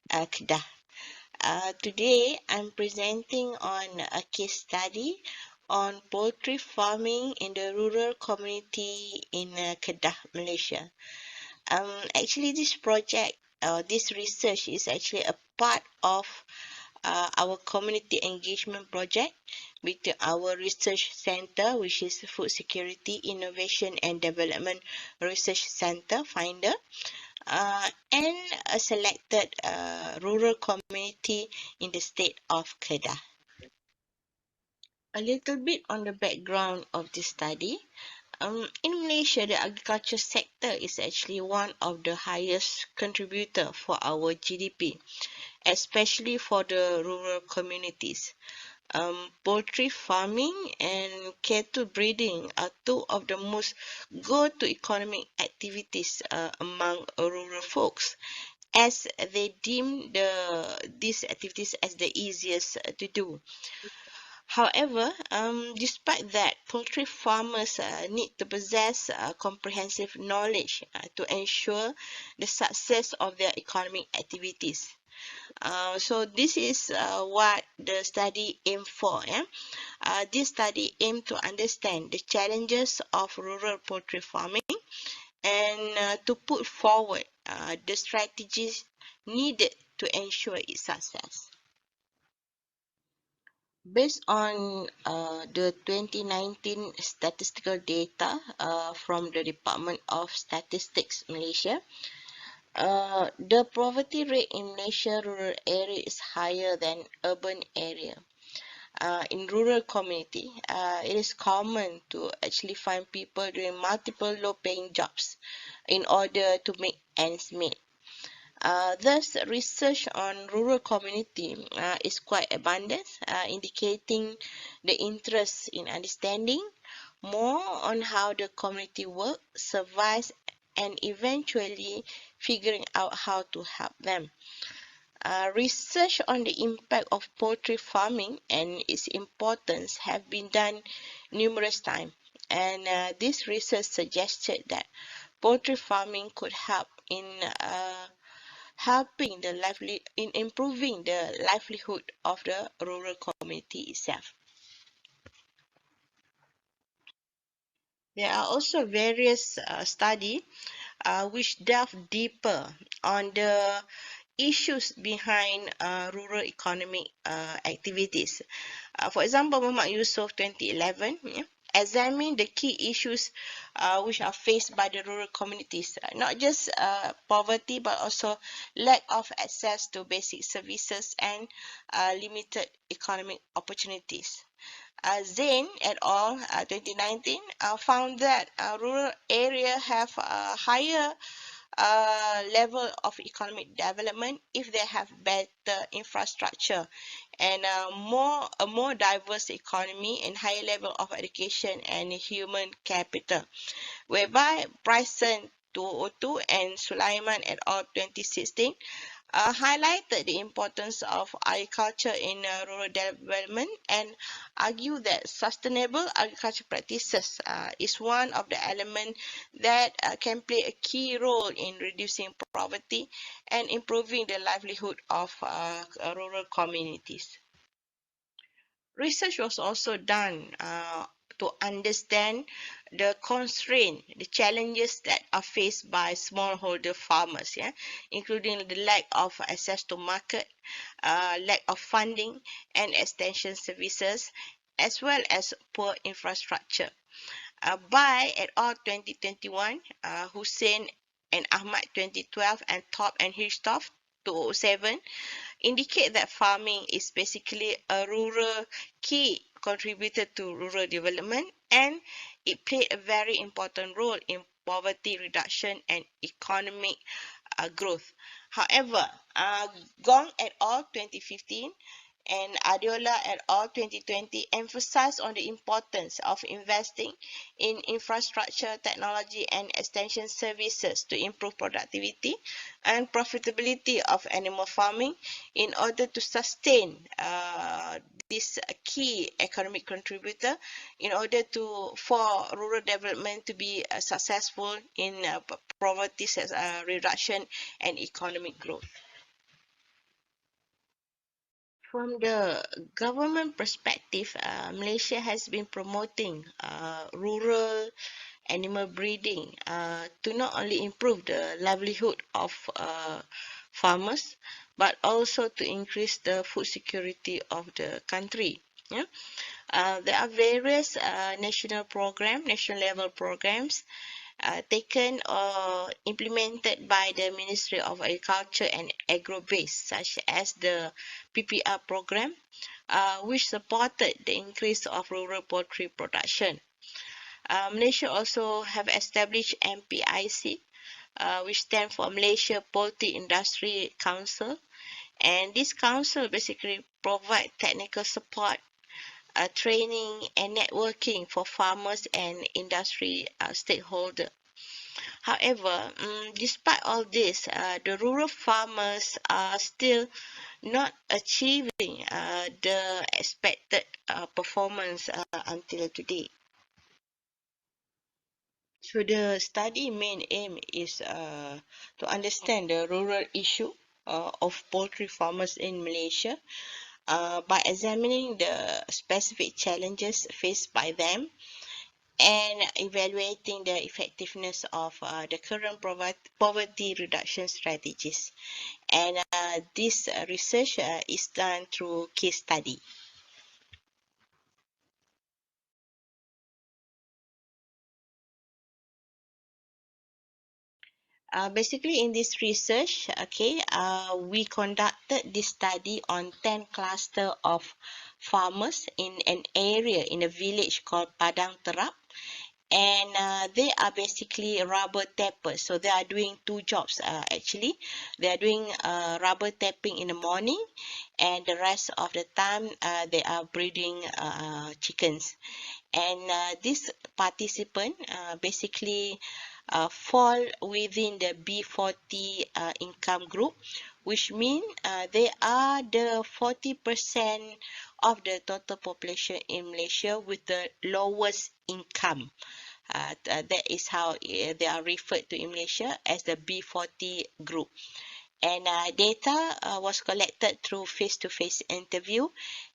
Kedah. Today, I'm presenting on a case study on poultry farming in the rural community in Kedah, Malaysia. Actually, this project, this research is actually a part of our community engagement project with our research center, which is Food Security, Innovation and Development Research Center, FINDER, and a selected rural community in the state of Kedah. A little bit on the background of this study. In Malaysia, the agriculture sector is actually one of the highest contributor for our GDP, especially for the rural communities. Poultry farming and cattle breeding are two of the most go-to economic activities among rural folks, as they deem these activities as the easiest to do. However, despite that, poultry farmers need to possess comprehensive knowledge to ensure the success of their economic activities. So this is what the study aimed for. This study aimed to understand the challenges of rural poultry farming and to put forward the strategies needed to ensure its success. Based on the 2019 statistical data from the Department of Statistics Malaysia, the poverty rate in Malaysia rural area is higher than urban area. In rural community, it is common to actually find people doing multiple low-paying jobs in order to make ends meet. Thus, research on rural community is quite abundant, indicating the interest in understanding more on how the community works, survives, and eventually figuring out how to help them. Research on the impact of poultry farming and its importance have been done numerous times, and this research suggested that poultry farming could help in improving the livelihood of the rural community itself. There are also various studies which delve deeper on the issues behind rural economic activities. For example, Muhammad Yusof 2011 examined the key issues which are faced by the rural communities, not just poverty, but also lack of access to basic services and limited economic opportunities. Zain et al. 2019 found that rural areas have a higher level of economic development if they have better infrastructure and a more diverse economy and higher level of education and human capital, whereby Bryson 2002 and Sulaiman et al. 2016 highlighted the importance of agriculture in rural development and argue that sustainable agriculture practices is one of the elements that can play a key role in reducing poverty and improving the livelihood of rural communities. Research was also done to understand the constraints, the challenges that are faced by smallholder farmers, including the lack of access to market, lack of funding and extension services, as well as poor infrastructure. By et al. 2021, Hussein and Ahmad 2012, and Top and Hirschtoff 2007, indicate that farming is basically a rural key contributor to rural development, and it played a very important role in poverty reduction and economic growth. However, Gong et al. 2015 and Adiola et al. 2020 emphasized on the importance of investing in infrastructure, technology, and extension services to improve productivity and profitability of animal farming in order to sustain this key economic contributor in order for rural development to be successful in poverty reduction and economic growth. From the government perspective, Malaysia has been promoting rural animal breeding to not only improve the livelihood of farmers, but also to increase the food security of the country. There are various national level programs taken or implemented by the Ministry of Agriculture and Agro-Base, such as the PPR program, which supported the increase of rural poultry production. Malaysia also have established MPIC, which stands for Malaysia Poultry Industry Council, and this council basically provide technical support training and networking for farmers and industry stakeholders. However, despite all this, the rural farmers are still not achieving the expected performance until today. So the study main aim is to understand the rural issue of poultry farmers in Malaysia by examining the specific challenges faced by them and evaluating the effectiveness of the current poverty reduction strategies. And this research is done through case study. Basically, in this research, we conducted this study on 10 clusters of farmers in an area in a village called Padang Terap. And they are basically rubber tappers. So they are doing two jobs actually. They are doing rubber tapping in the morning, and the rest of the time they are breeding chickens. And this participant basically fall within the B40 income group, which means they are the 40% of the total population in Malaysia with the lowest income. That is how they are referred to in Malaysia as the B40 group. And data was collected through face-to-face interview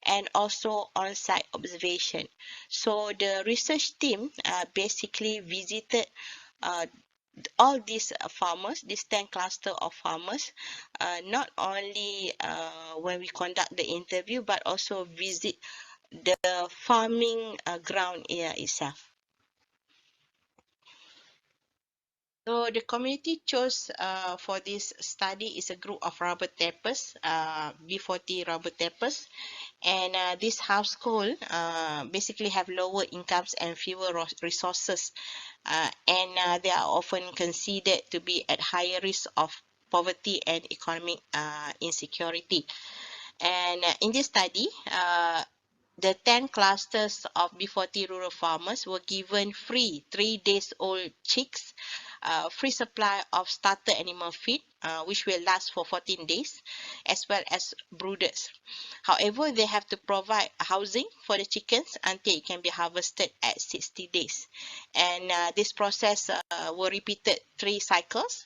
and also on-site observation. So the research team basically visited all these farmers, these 10 cluster of farmers, not only when we conduct the interview, but also visit the farming ground itself. So the community chose for this study is a group of rubber tappers, B40 rubber tappers, and this household basically have lower incomes and fewer resources, and they are often considered to be at higher risk of poverty and economic insecurity. And in this study, the 10 clusters of B40 rural farmers were given free 3 days old chicks, free supply of starter animal feed, which will last for 14 days, as well as brooders. However, they have to provide housing for the chickens until it can be harvested at 60 days. And this process were repeated 3 cycles,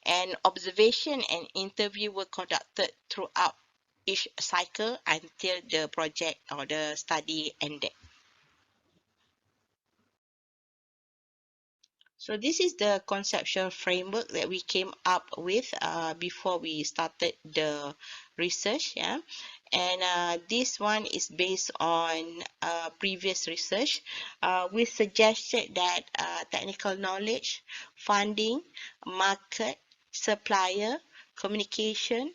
and observation and interview were conducted throughout each cycle until the project or the study ended. So this is the conceptual framework that we came up with before we started the research. Yeah, and this one is based on previous research. We suggested that technical knowledge, funding, market, supplier, communication,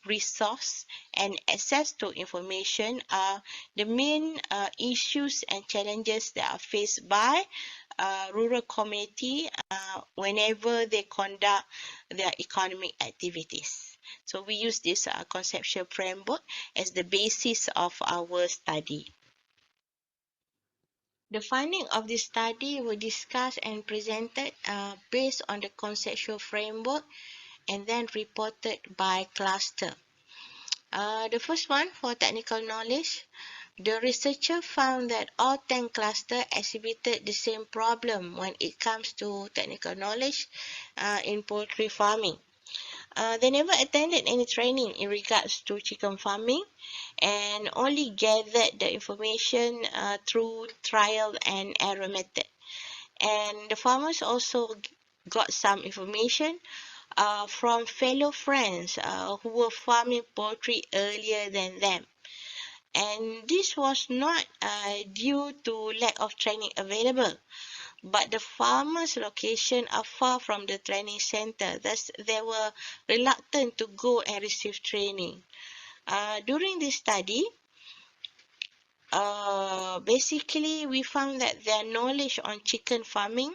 resource, and access to information are the main issues and challenges that are faced by rural community whenever they conduct their economic activities. So we use this conceptual framework as the basis of our study. The findings of this study were discussed and presented based on the conceptual framework and then reported by cluster. The first one for technical knowledge, the researcher found that all 10 clusters exhibited the same problem when it comes to technical knowledge in poultry farming. They never attended any training in regards to chicken farming and only gathered the information through trial and error method. And the farmers also got some information from fellow friends who were farming poultry earlier than them. And this was not due to lack of training available, but the farmers' location are far from the training center. Thus, they were reluctant to go and receive training. During this study, basically we found that their knowledge on chicken farming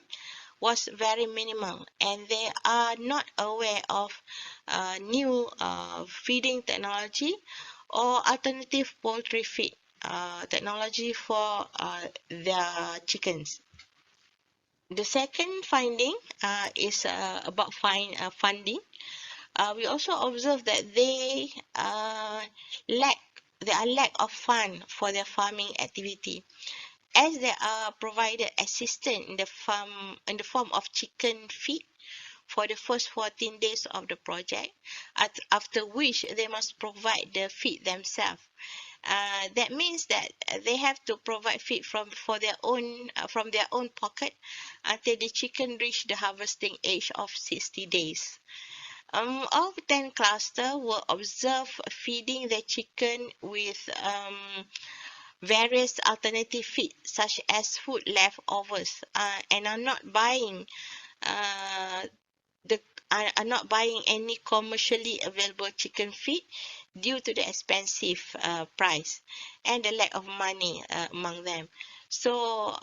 was very minimal, and they are not aware of new feeding technology or alternative poultry feed technology for their chickens. The second finding is about funding. We also observe that there are lack of fund for their farming activity, as they are provided assistance in the form of chicken feed for the first 14 days of the project, after which they must provide the feed themselves. That means that they have to provide feed from their own pocket until the chicken reach the harvesting age of 60 days. All 10 clusters were observed feeding their chicken with various alternative feed, such as food leftovers, and are not buying any commercially available chicken feed due to the expensive price and the lack of money among them. So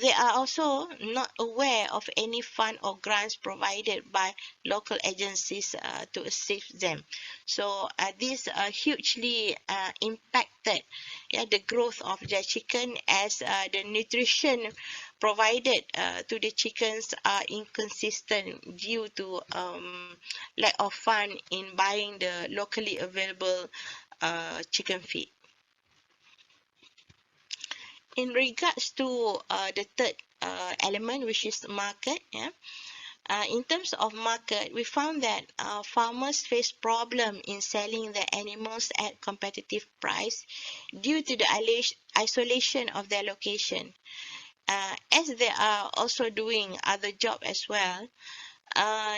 they are also not aware of any fund or grants provided by local agencies to assist them. So this hugely impacted the growth of their chicken, as the nutrition provided to the chickens are inconsistent due to lack of fund in buying the locally available chicken feed. In regards to the third element, which is market, in terms of market, we found that farmers face problem in selling their animals at competitive price due to the isolation of their location. As they are also doing other job as well,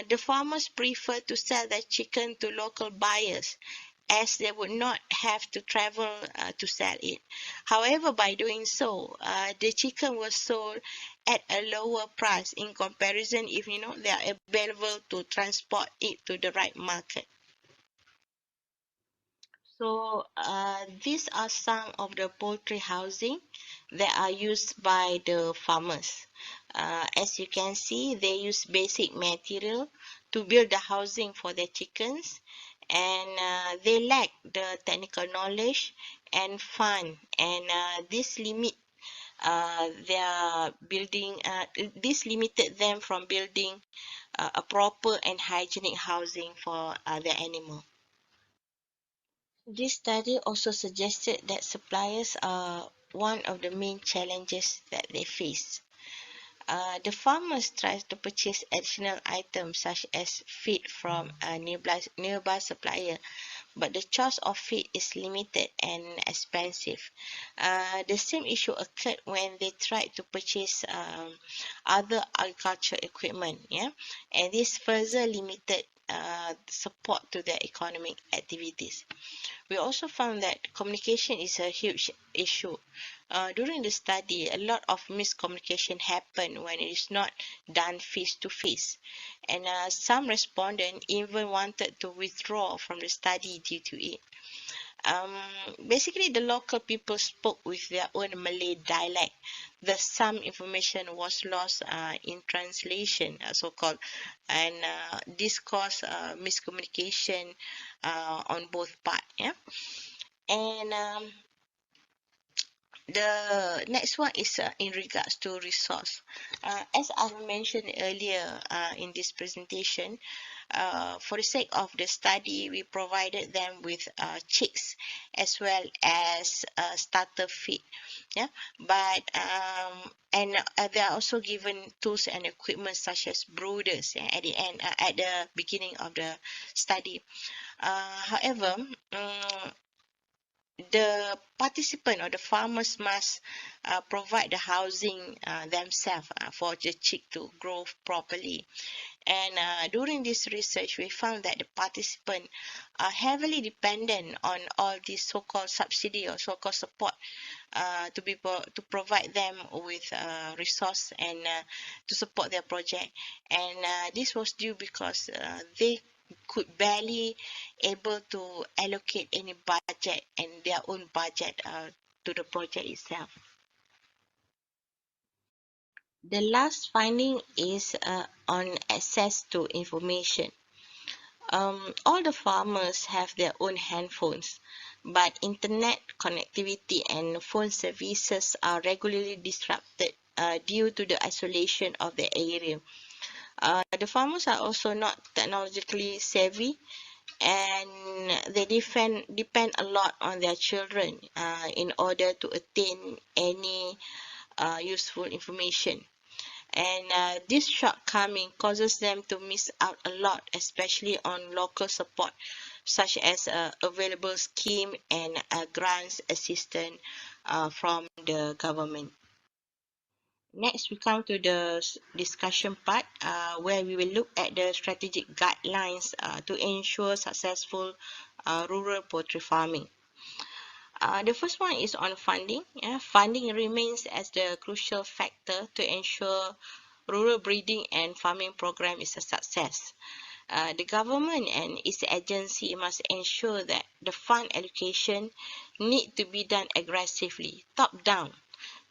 the farmers prefer to sell their chicken to local buyers, as they would not have to travel to sell it. However, by doing so, the chicken was sold at a lower price in comparison if they are available to transport it to the right market. So these are some of the poultry housing that are used by the farmers. As you can see, they use basic material to build the housing for their chickens, and they lack the technical knowledge and fund, and this limited them from building a proper and hygienic housing for their animal. This study also suggested that suppliers are one of the main challenges that they face. The farmers try to purchase additional items such as feed from a nearby supplier, but the choice of feed is limited and expensive. The same issue occurred when they tried to purchase other agricultural equipment, and this further limited support to their economic activities. We also found that communication is a huge issue. During the study, a lot of miscommunication happened when it is not done face-to-face, and some respondents even wanted to withdraw from the study due to it. Basically, the local people spoke with their own Malay dialect. Thus, some information was lost in translation, so-called, and this caused miscommunication on both parts. And the next one is in regards to resource. As I mentioned earlier in this presentation, for the sake of the study, we provided them with chicks as well as starter feed. But they are also given tools and equipment such as brooders at the beginning of the study. However, the participant or the farmers must provide the housing themselves for the chick to grow properly. And during this research, we found that the participants are heavily dependent on all these so-called subsidy or so-called support to provide them with resource and to support their project. And this was due because they could barely able to allocate any budget and their own budget to the project itself. The last finding is on access to information. All the farmers have their own handphones, but internet connectivity and phone services are regularly disrupted due to the isolation of the area. The farmers are also not technologically savvy, and they depend a lot on their children in order to attain any useful information. And this shortcoming causes them to miss out a lot, especially on local support, such as available scheme and grants assistance from the government. Next, we come to the discussion part where we will look at the strategic guidelines to ensure successful rural poultry farming. The first one is on funding. Funding remains as the crucial factor to ensure rural breeding and farming program is a success. The government and its agency must ensure that the fund allocation need to be done aggressively, top down,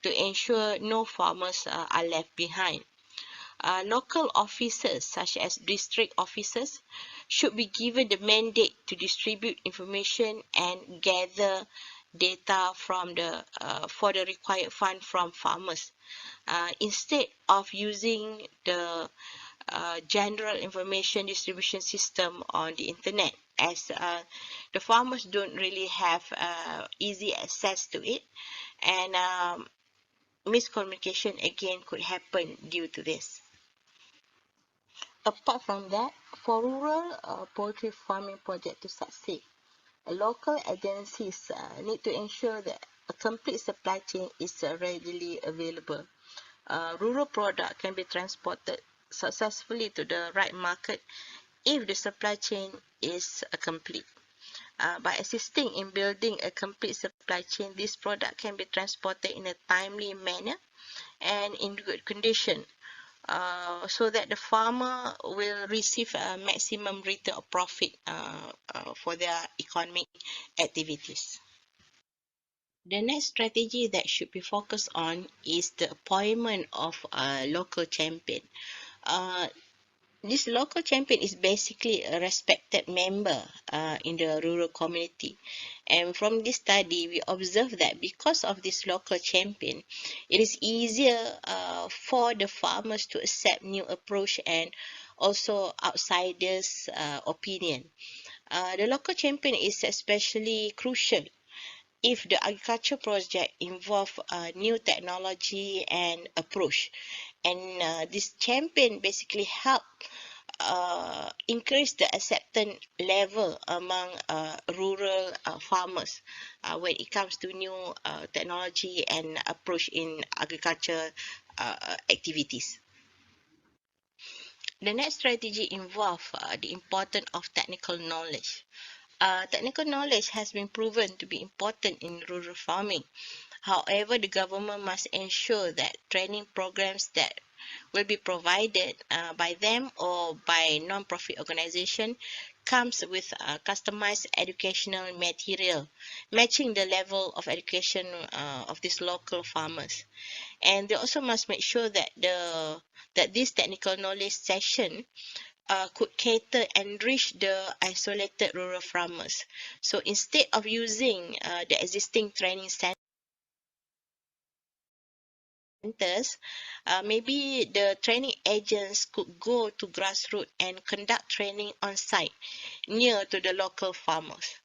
to ensure no farmers are left behind. Local officers, such as district officers, should be given the mandate to distribute information and gather data from for the required fund from farmers, instead of using the general information distribution system on the internet, as the farmers don't really have easy access to it, and miscommunication again could happen due to this. Apart from that, for rural poultry farming project to succeed, local agencies need to ensure that a complete supply chain is readily available. Rural product can be transported successfully to the right market if the supply chain is complete. By assisting in building a complete supply chain, this product can be transported in a timely manner and in good condition, so that the farmer will receive a maximum return of profit for their economic activities. The next strategy that should be focused on is the appointment of a local champion. This local champion is basically a respected member in the rural community. And from this study, we observe that because of this local champion, it is easier for the farmers to accept new approach and also outsiders' opinion. The local champion is especially crucial if the agriculture project involve new technology and approach, and this champion basically help increase the acceptance level among rural farmers when it comes to new technology and approach in agriculture activities. The next strategy involves the importance of technical knowledge. Technical knowledge has been proven to be important in rural farming. However, the government must ensure that training programs that will be provided by them or by non-profit organization comes with customized educational material matching the level of education of these local farmers. And they also must make sure that this technical knowledge session could cater and reach the isolated rural farmers. So instead of using the existing training centers, maybe the training agents could go to grassroots and conduct training on site near to the local farmers.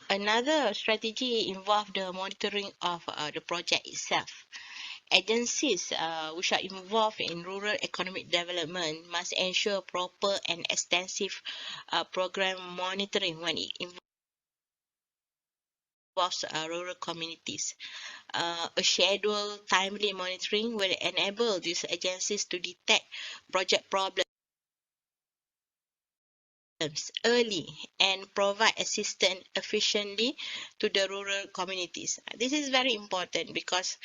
Another strategy involves the monitoring of the project itself. Agencies which are involved in rural economic development must ensure proper and extensive program monitoring when it involves rural communities. A scheduled, timely monitoring will enable these agencies to detect project problems early and provide assistance efficiently to the rural communities. This is very important because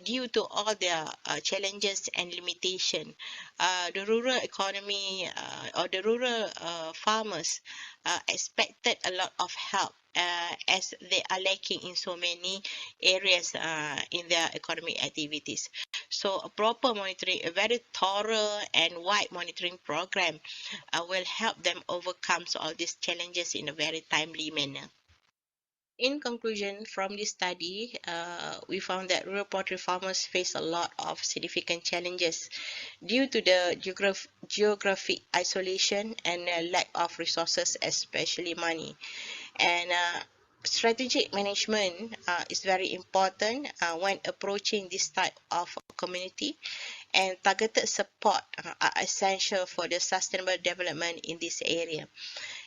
due to all their challenges and limitations, the rural economy or the rural farmers expected a lot of help as they are lacking in so many areas in their economic activities. So a proper monitoring, a very thorough and wide monitoring program will help them overcome all these challenges in a very timely manner. In conclusion, from this study, we found that rural poultry farmers face a lot of significant challenges due to the geographic isolation and lack of resources, especially money. And strategic management is very important when approaching this type of community, and targeted support are essential for the sustainable development in this area.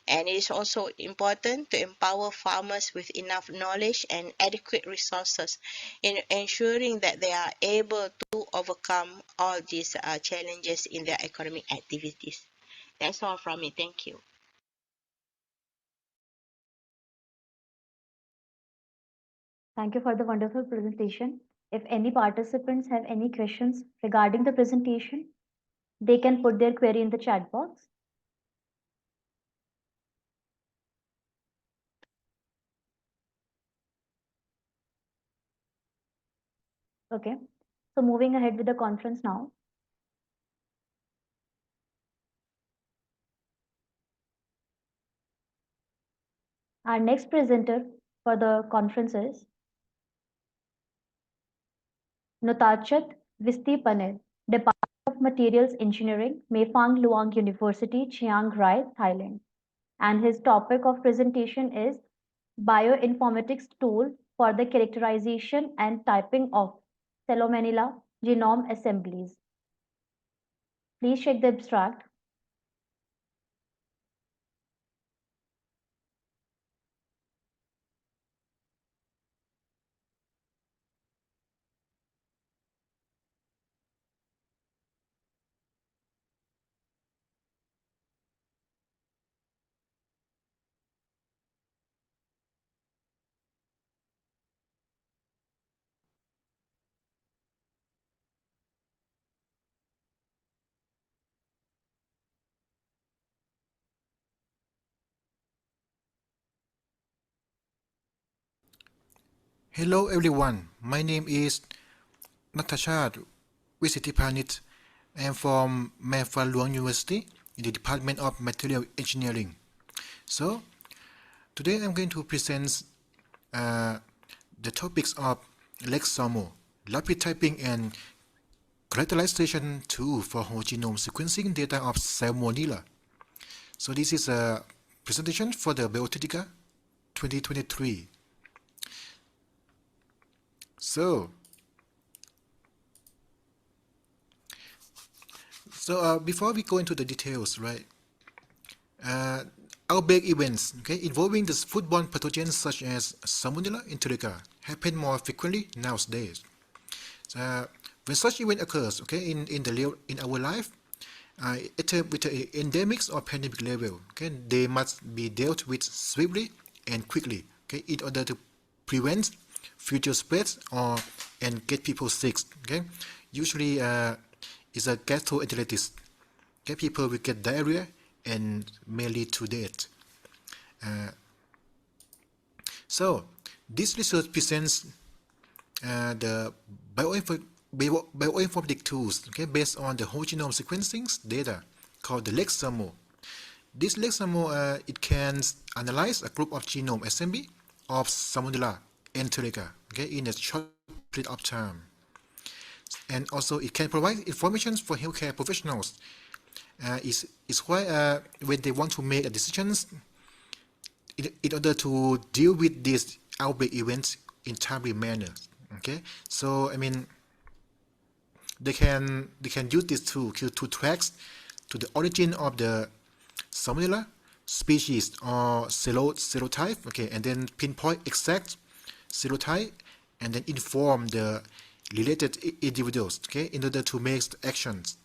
And it is also important to empower farmers with enough knowledge and adequate resources in ensuring that they are able to overcome all these challenges in their economic activities. That's all from me. Thank you. Thank you for the wonderful presentation. If any participants have any questions regarding the presentation, they can put their query in the chat box. Okay, so moving ahead with the conference now. Our next presenter for the conference is Notachat Vistipanil, Department of Materials Engineering, Mefang Luang University, Chiang Rai, Thailand. And his topic of presentation is Bioinformatics Tool for the Characterization and Typing of Salmonella Genome Assemblies. Please check the abstract. Hello everyone, my name is Natasha Visitipanit. I am from Mefang Luang University in the Department of Material Engineering. So, today I'm going to present the topics of Lexomo, rapid typing and characterization tool for whole genome sequencing data of Salmonella. So this is a presentation for the Biotica 2023. So before we go into the details, right? Outbreak events, okay, involving the foodborne pathogens such as Salmonella enterica happen more frequently nowadays. So, when such event occurs, okay, in our life, with the endemics or pandemic level, okay, they must be dealt with swiftly and quickly, okay, in order to prevent future spreads and get people sick. Okay, usually is a gastroenteritis. Okay, people will get diarrhea and may lead to death. So this research presents the bioinformatic tools, okay, based on the whole genome sequencing data called the Lexomo. This Lexomo it can analyze a group of genome assembly of Salmonella enterica, okay, in a short period of time, and also it can provide information for healthcare professionals. Is why when they want to make decisions in order to deal with these outbreak events in timely manner. Okay, so I mean they can use this tool to track to the origin of the Salmonella species or serotype. Okay, and then pinpoint exact serotype and then inform the related individuals. Okay, in order to make actions.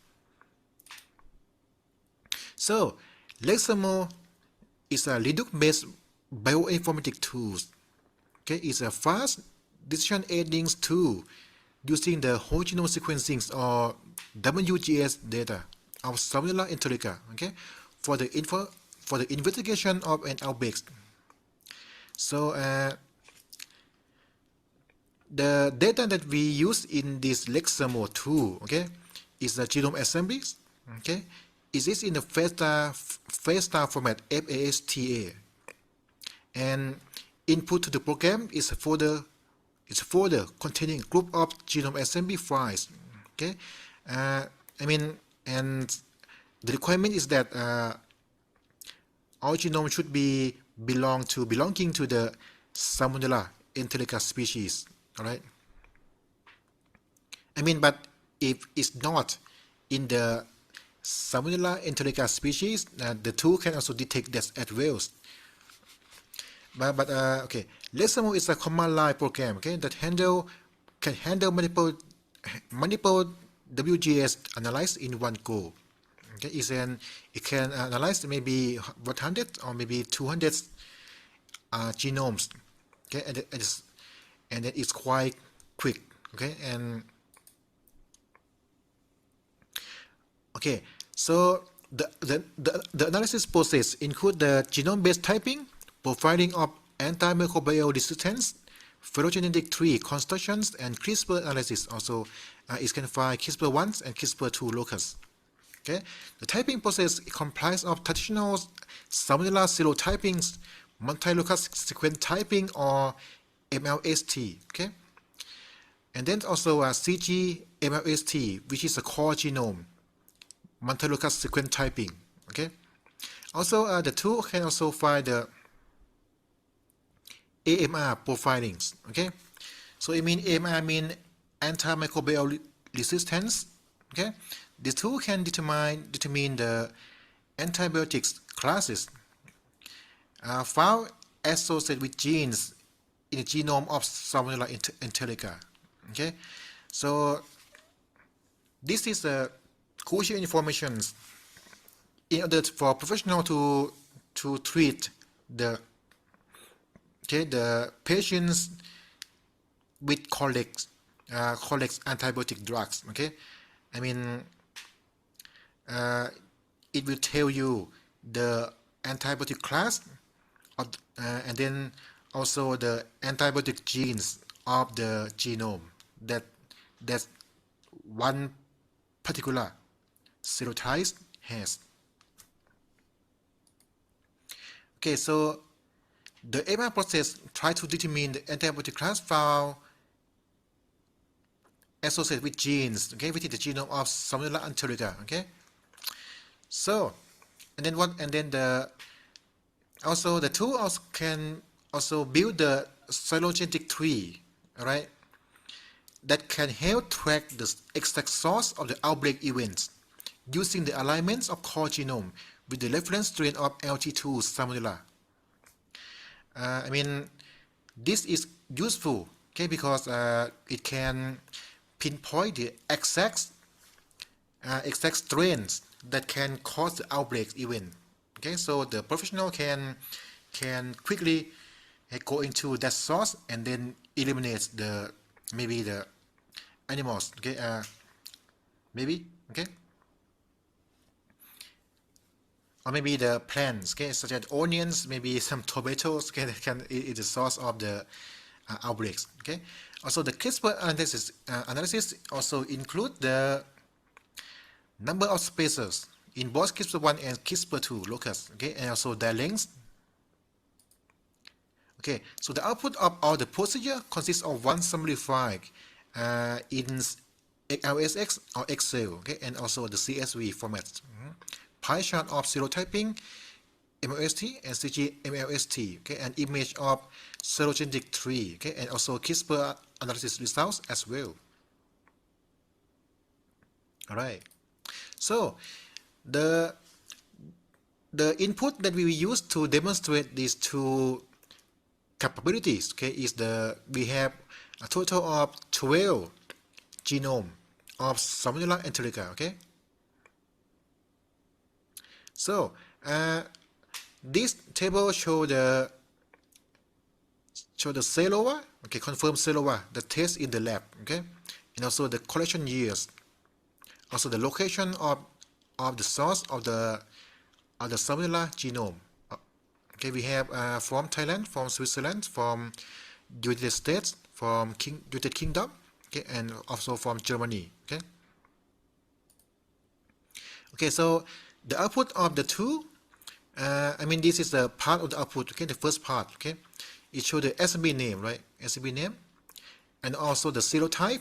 So, Lexomo is a Linux-based bioinformatic tool. Okay, it's a fast decision-aiding tool using the whole genome sequencing or WGS data of Salmonella enterica. Okay, for the investigation of an outbreak. So the data that we use in this Lexamo tool, okay, is the genome assemblies, okay. It is in the FASTA format, FASTA, and input to the program is a folder. It's a folder containing a group of genome assembly files, okay. I mean, and the requirement is that our genome should be belonging to the Salmonella enterica species. All right. I mean, but if it's not in the Salmonella enterica species, the tool can also detect that as well. But okay, Lexamo is a command line program, okay, that can handle multiple WGS analyzed in one go. Okay, it can analyze maybe 100 or maybe 200 genomes. Okay, and it's quite quick. Okay, and okay, so the analysis process include the genome-based typing, profiling of antimicrobial resistance, phylogenetic tree constructions, and CRISPR analysis. Also, it can find CRISPR1 and CRISPR2 locus. Okay, the typing process comprises of traditional Salmonella serotyping, multi-locus sequence typing, or MLST. Okay, and then also CG MLST, which is a core genome, multi-locus sequence typing. Okay, also the tool can also find the AMR profilings. Okay, so it means AMR mean antimicrobial resistance. Okay, the tool can determine the antibiotics classes found associated with genes in the genome of Salmonella enterica. Okay, so this is the crucial information in order for professional to treat the patients with complex antibiotic drugs. Okay, I mean, it will tell you the antibiotic class and then also the antibiotic genes of the genome that one particular serotype has. Okay, so the AMR process tries to determine the antibiotic class found associated with genes, okay, within the genome of Salmonella enterica. Okay, so and then the tool also can also build the phylogenetic tree, all right, that can help track the exact source of the outbreak events using the alignments of core genome with the reference strain of LT2 Salmonella. I mean, this is useful, okay, because it can pinpoint the exact strains that can cause the outbreak event. Okay, so the professional can quickly go into that source and then eliminate maybe the animals. Okay, maybe, okay, or maybe the plants, okay, such as onions, maybe some tomatoes, okay, that is the source of the outbreaks. Okay, also the CRISPR analysis also include the number of spacers in both CRISPR1 and CRISPR2 locus, okay, and also their lengths. Okay, so the output of all the procedure consists of one summary file in LSX or Excel, okay, and also the CSV format. Pie chart of serotyping, MLST and CG MLST, okay, an image of phylogenetic tree, okay, and also CRISPR analysis results as well. All right. So the input that we use to demonstrate these two capabilities, okay, is we have a total of 12 genome of Salmonella enterica. Okay. So this table show the cell over, okay, confirm cell over, the test in the lab, okay, and also the collection years, also the location of the source of the Salmonella genome, Okay, we have from Thailand, from Switzerland, from United States, from United Kingdom, okay, and also from Germany. Okay. Okay, so the output of the two, I mean, this is the part of the output. Okay, the first part. Okay, it shows the SMB name, right? SMB name, and also the serotype.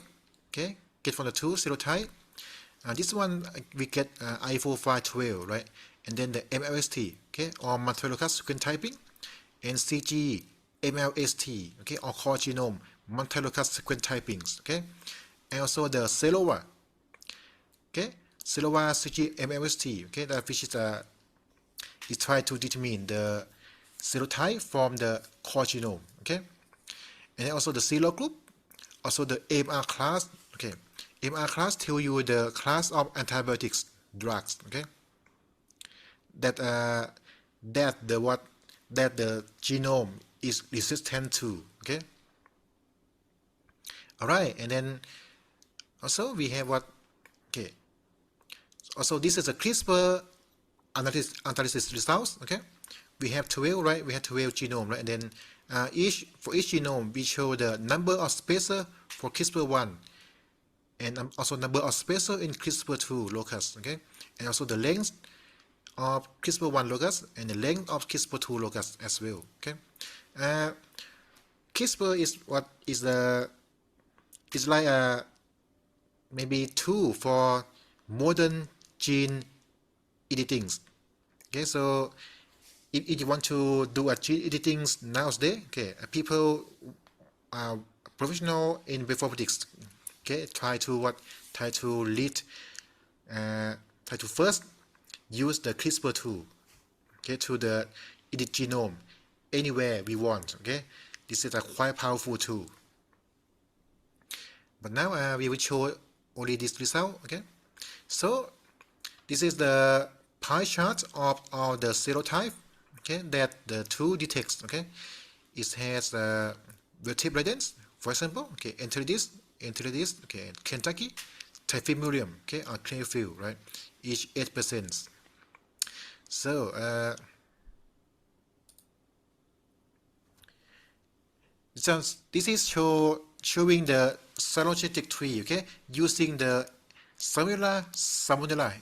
Okay, get from the two serotype. This one we get I4 512, right? And then the MLST, okay, or multilocus sequence typing, and CG MLST, okay, or core genome multilocus sequence typings, okay, and also the Celova, okay, Celova CG MLST, okay, that which is try to determine the serotype from the core genome, okay, and also the Celo group, also the AMR class, okay, AMR class tell you the class of antibiotics drugs, okay, that that the genome is resistant to, okay. All right, and then also we have what, okay, also this is a CRISPR analysis results, okay. We have 12, right? We have 12 genome, right? And then for each genome we show the number of spacer for CRISPR1, and also number of spacer in CRISPR2 locus, okay, and also the length of CRISPR1 locus and the length of CRISPR2 locus as well, okay. CRISPR is like a maybe tool for modern gene editing. Okay, so if you want to do a gene editing nowadays, okay, people professional in bioinformatics, okay, try to first use the CRISPR tool, okay, to the edit genome anywhere we want, okay. This is a quite powerful tool. But now we will show only this result, okay. So this is the pie chart of all the serotype, okay, that the tool detects, okay. It has vertebrates, for example, okay, Enteritidis, okay, Kentucky, Typhimurium, okay, or Clearfield, right, each 8%. So so this is showing the cytogenetic tree, okay, using the Salmonella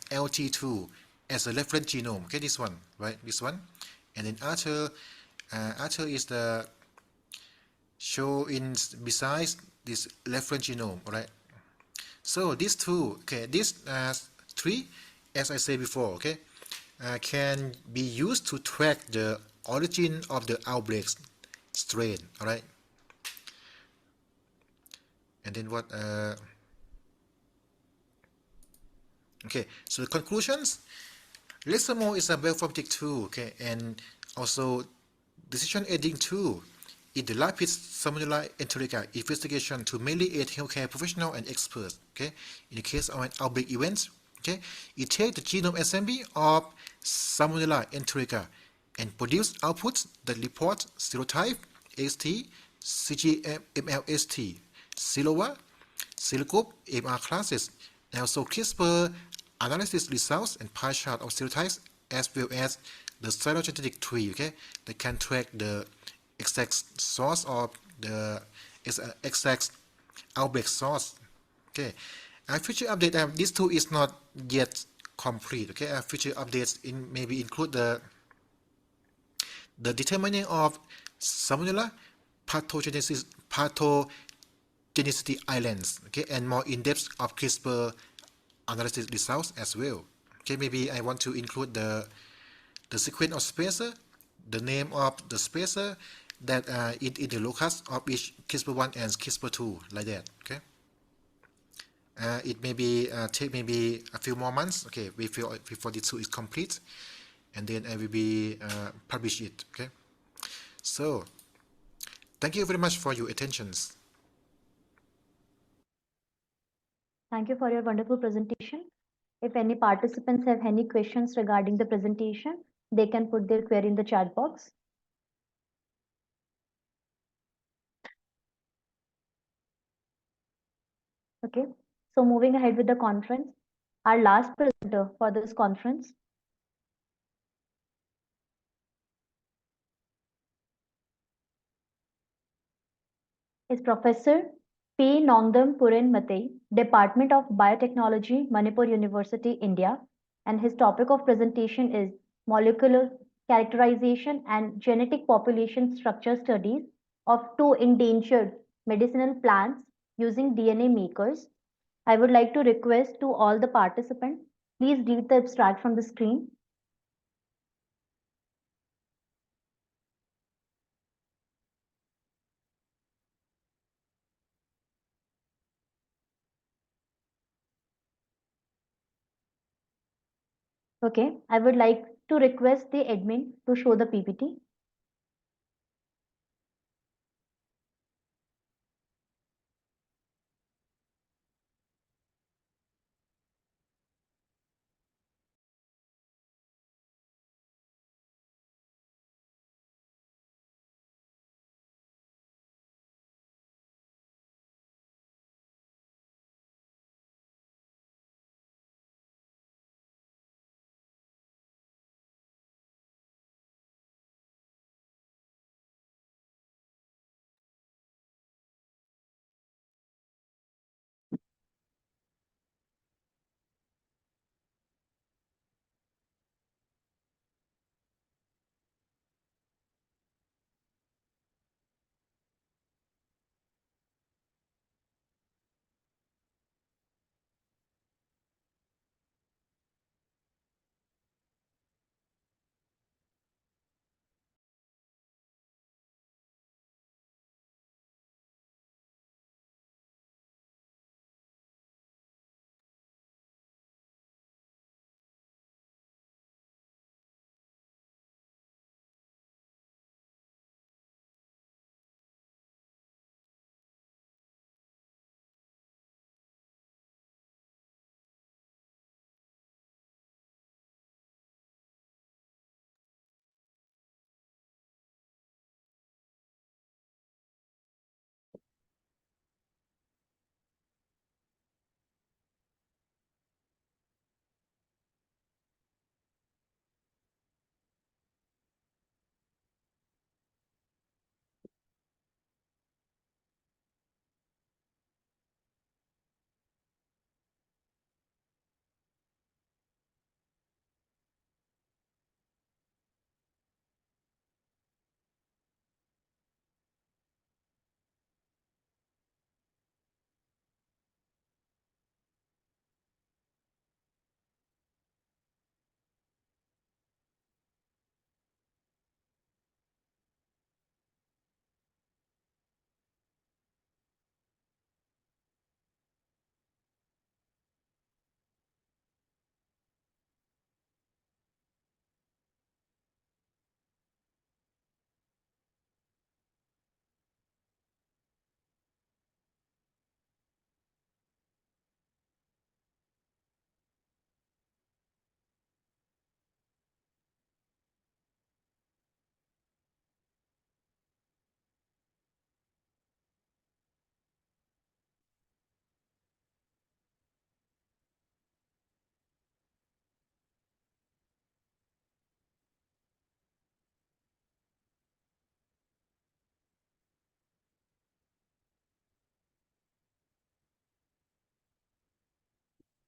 LT2 as a reference genome, okay, this one, right, this one, and then after is the show in besides this reference genome, right. So these two, okay, this tree, as I said before, okay, can be used to track the origin of the outbreaks strain, all right. And then what okay, so the conclusions, Lexamo is a bioinformatic tool, okay, and also decision aiding tool in the rapid salmonella enterica investigation to mainly aid healthcare professionals and experts, okay. In the case of an outbreak event, okay, it takes the genome assembly of Salmonella enterica and produce outputs that report serotype, AST, CGMLST, Silova, Silogroup, AMR classes, and also CRISPR analysis results and pie chart of serotypes, as well as the cytogenetic tree, okay, that can track the exact source of the exact outbreak source, okay. Future update, this tool is not yet complete, okay. Future updates maybe include the determining of Salmonella pathogenicity islands, okay, and more in-depth of CRISPR analysis results as well, okay. Maybe I want to include the sequence of spacer, the name of the spacer that in the locus of each CRISPR1 and CRISPR2, like that, okay. It may be take maybe a few more months, okay, before the tool is complete, and then I will be publish it, okay. So thank you very much for your attentions. Thank you for your wonderful presentation. If any participants have any questions regarding the presentation, they can put their query in the chat box. Okay, so moving ahead with the conference, our last presenter for this conference is Professor P. Nongdam Puren Matei, Department of Biotechnology, Manipur University, India, and his topic of presentation is Molecular Characterization and Genetic Population Structure Studies of two endangered medicinal plants using DNA makers. I would like to request to all the participants, please read the abstract from the screen. Okay, I would like to request the admin to show the PPT.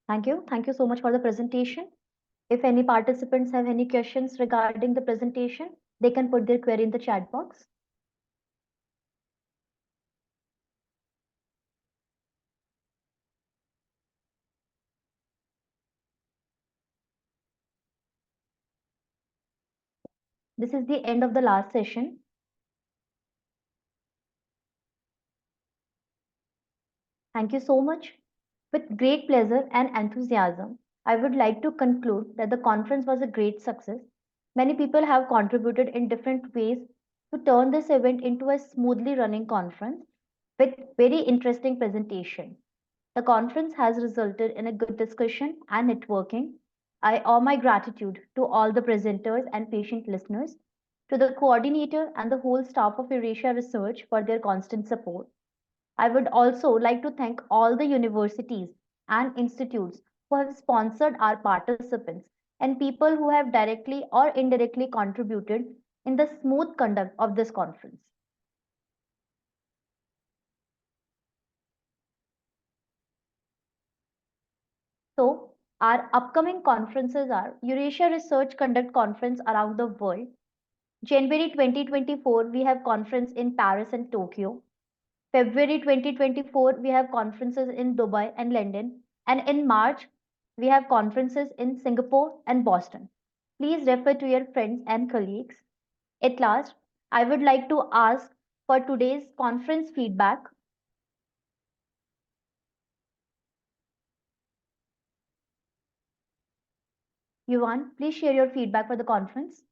Thank you. Thank you so much for the presentation. If any participants have any questions regarding the presentation, they can put their query in the chat box. This is the end of the last session. Thank you so much. With great pleasure and enthusiasm, I would like to conclude that the conference was a great success. Many people have contributed in different ways to turn this event into a smoothly running conference with very interesting presentation. The conference has resulted in a good discussion and networking. I owe my gratitude to all the presenters and patient listeners, to the coordinator and the whole staff of Eurasia Research for their constant support. I would also like to thank all the universities and institutes who have sponsored our participants and people who have directly or indirectly contributed in the smooth conduct of this conference. Our upcoming conferences are Eurasia Research Conduct Conference around the world. January 2024, we have conference in Paris and Tokyo. February 2024, we have conferences in Dubai and London. And in March, we have conferences in Singapore and Boston. Please refer to your friends and colleagues. At last, I would like to ask for today's conference feedback. Yuan, please share your feedback for the conference.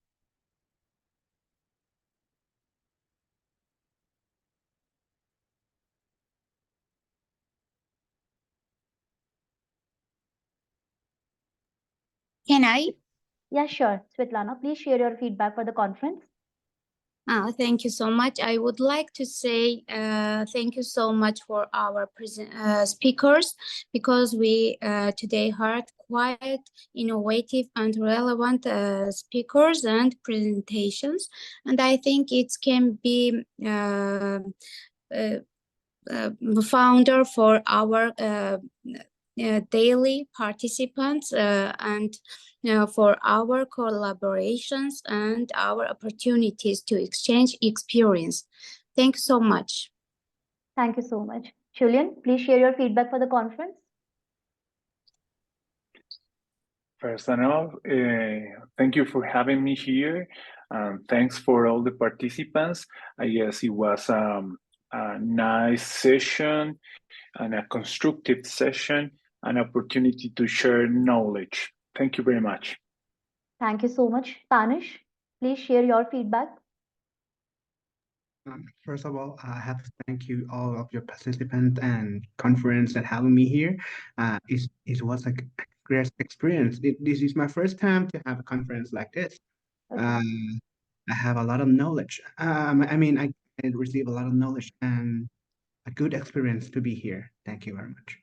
Can I? Yeah, sure. Svetlana, please share your feedback for the conference. Thank you so much. I would like to say thank you so much for our speakers, because we today heard quite innovative and relevant speakers and presentations, and I think it can be founder for our daily participants and for our collaborations and our opportunities to exchange experience. Thank you so much. Thank you so much. Julian, please share your feedback for the conference. First and all, thank you for having me here. Thanks for all the participants. I guess it was a nice session and a constructive session, an opportunity to share knowledge. Thank you very much. Thank you so much. Tanish, please share your feedback. First of all, I have to thank you all of your participants and conference and having me here. It was a great experience. This is my first time to have a conference like this. Okay. I have a lot of knowledge. I receive a lot of knowledge and a good experience to be here. Thank you very much.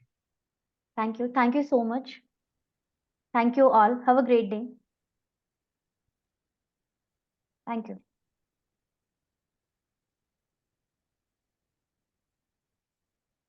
Thank you. Thank you so much. Thank you all. Have a great day. Thank you.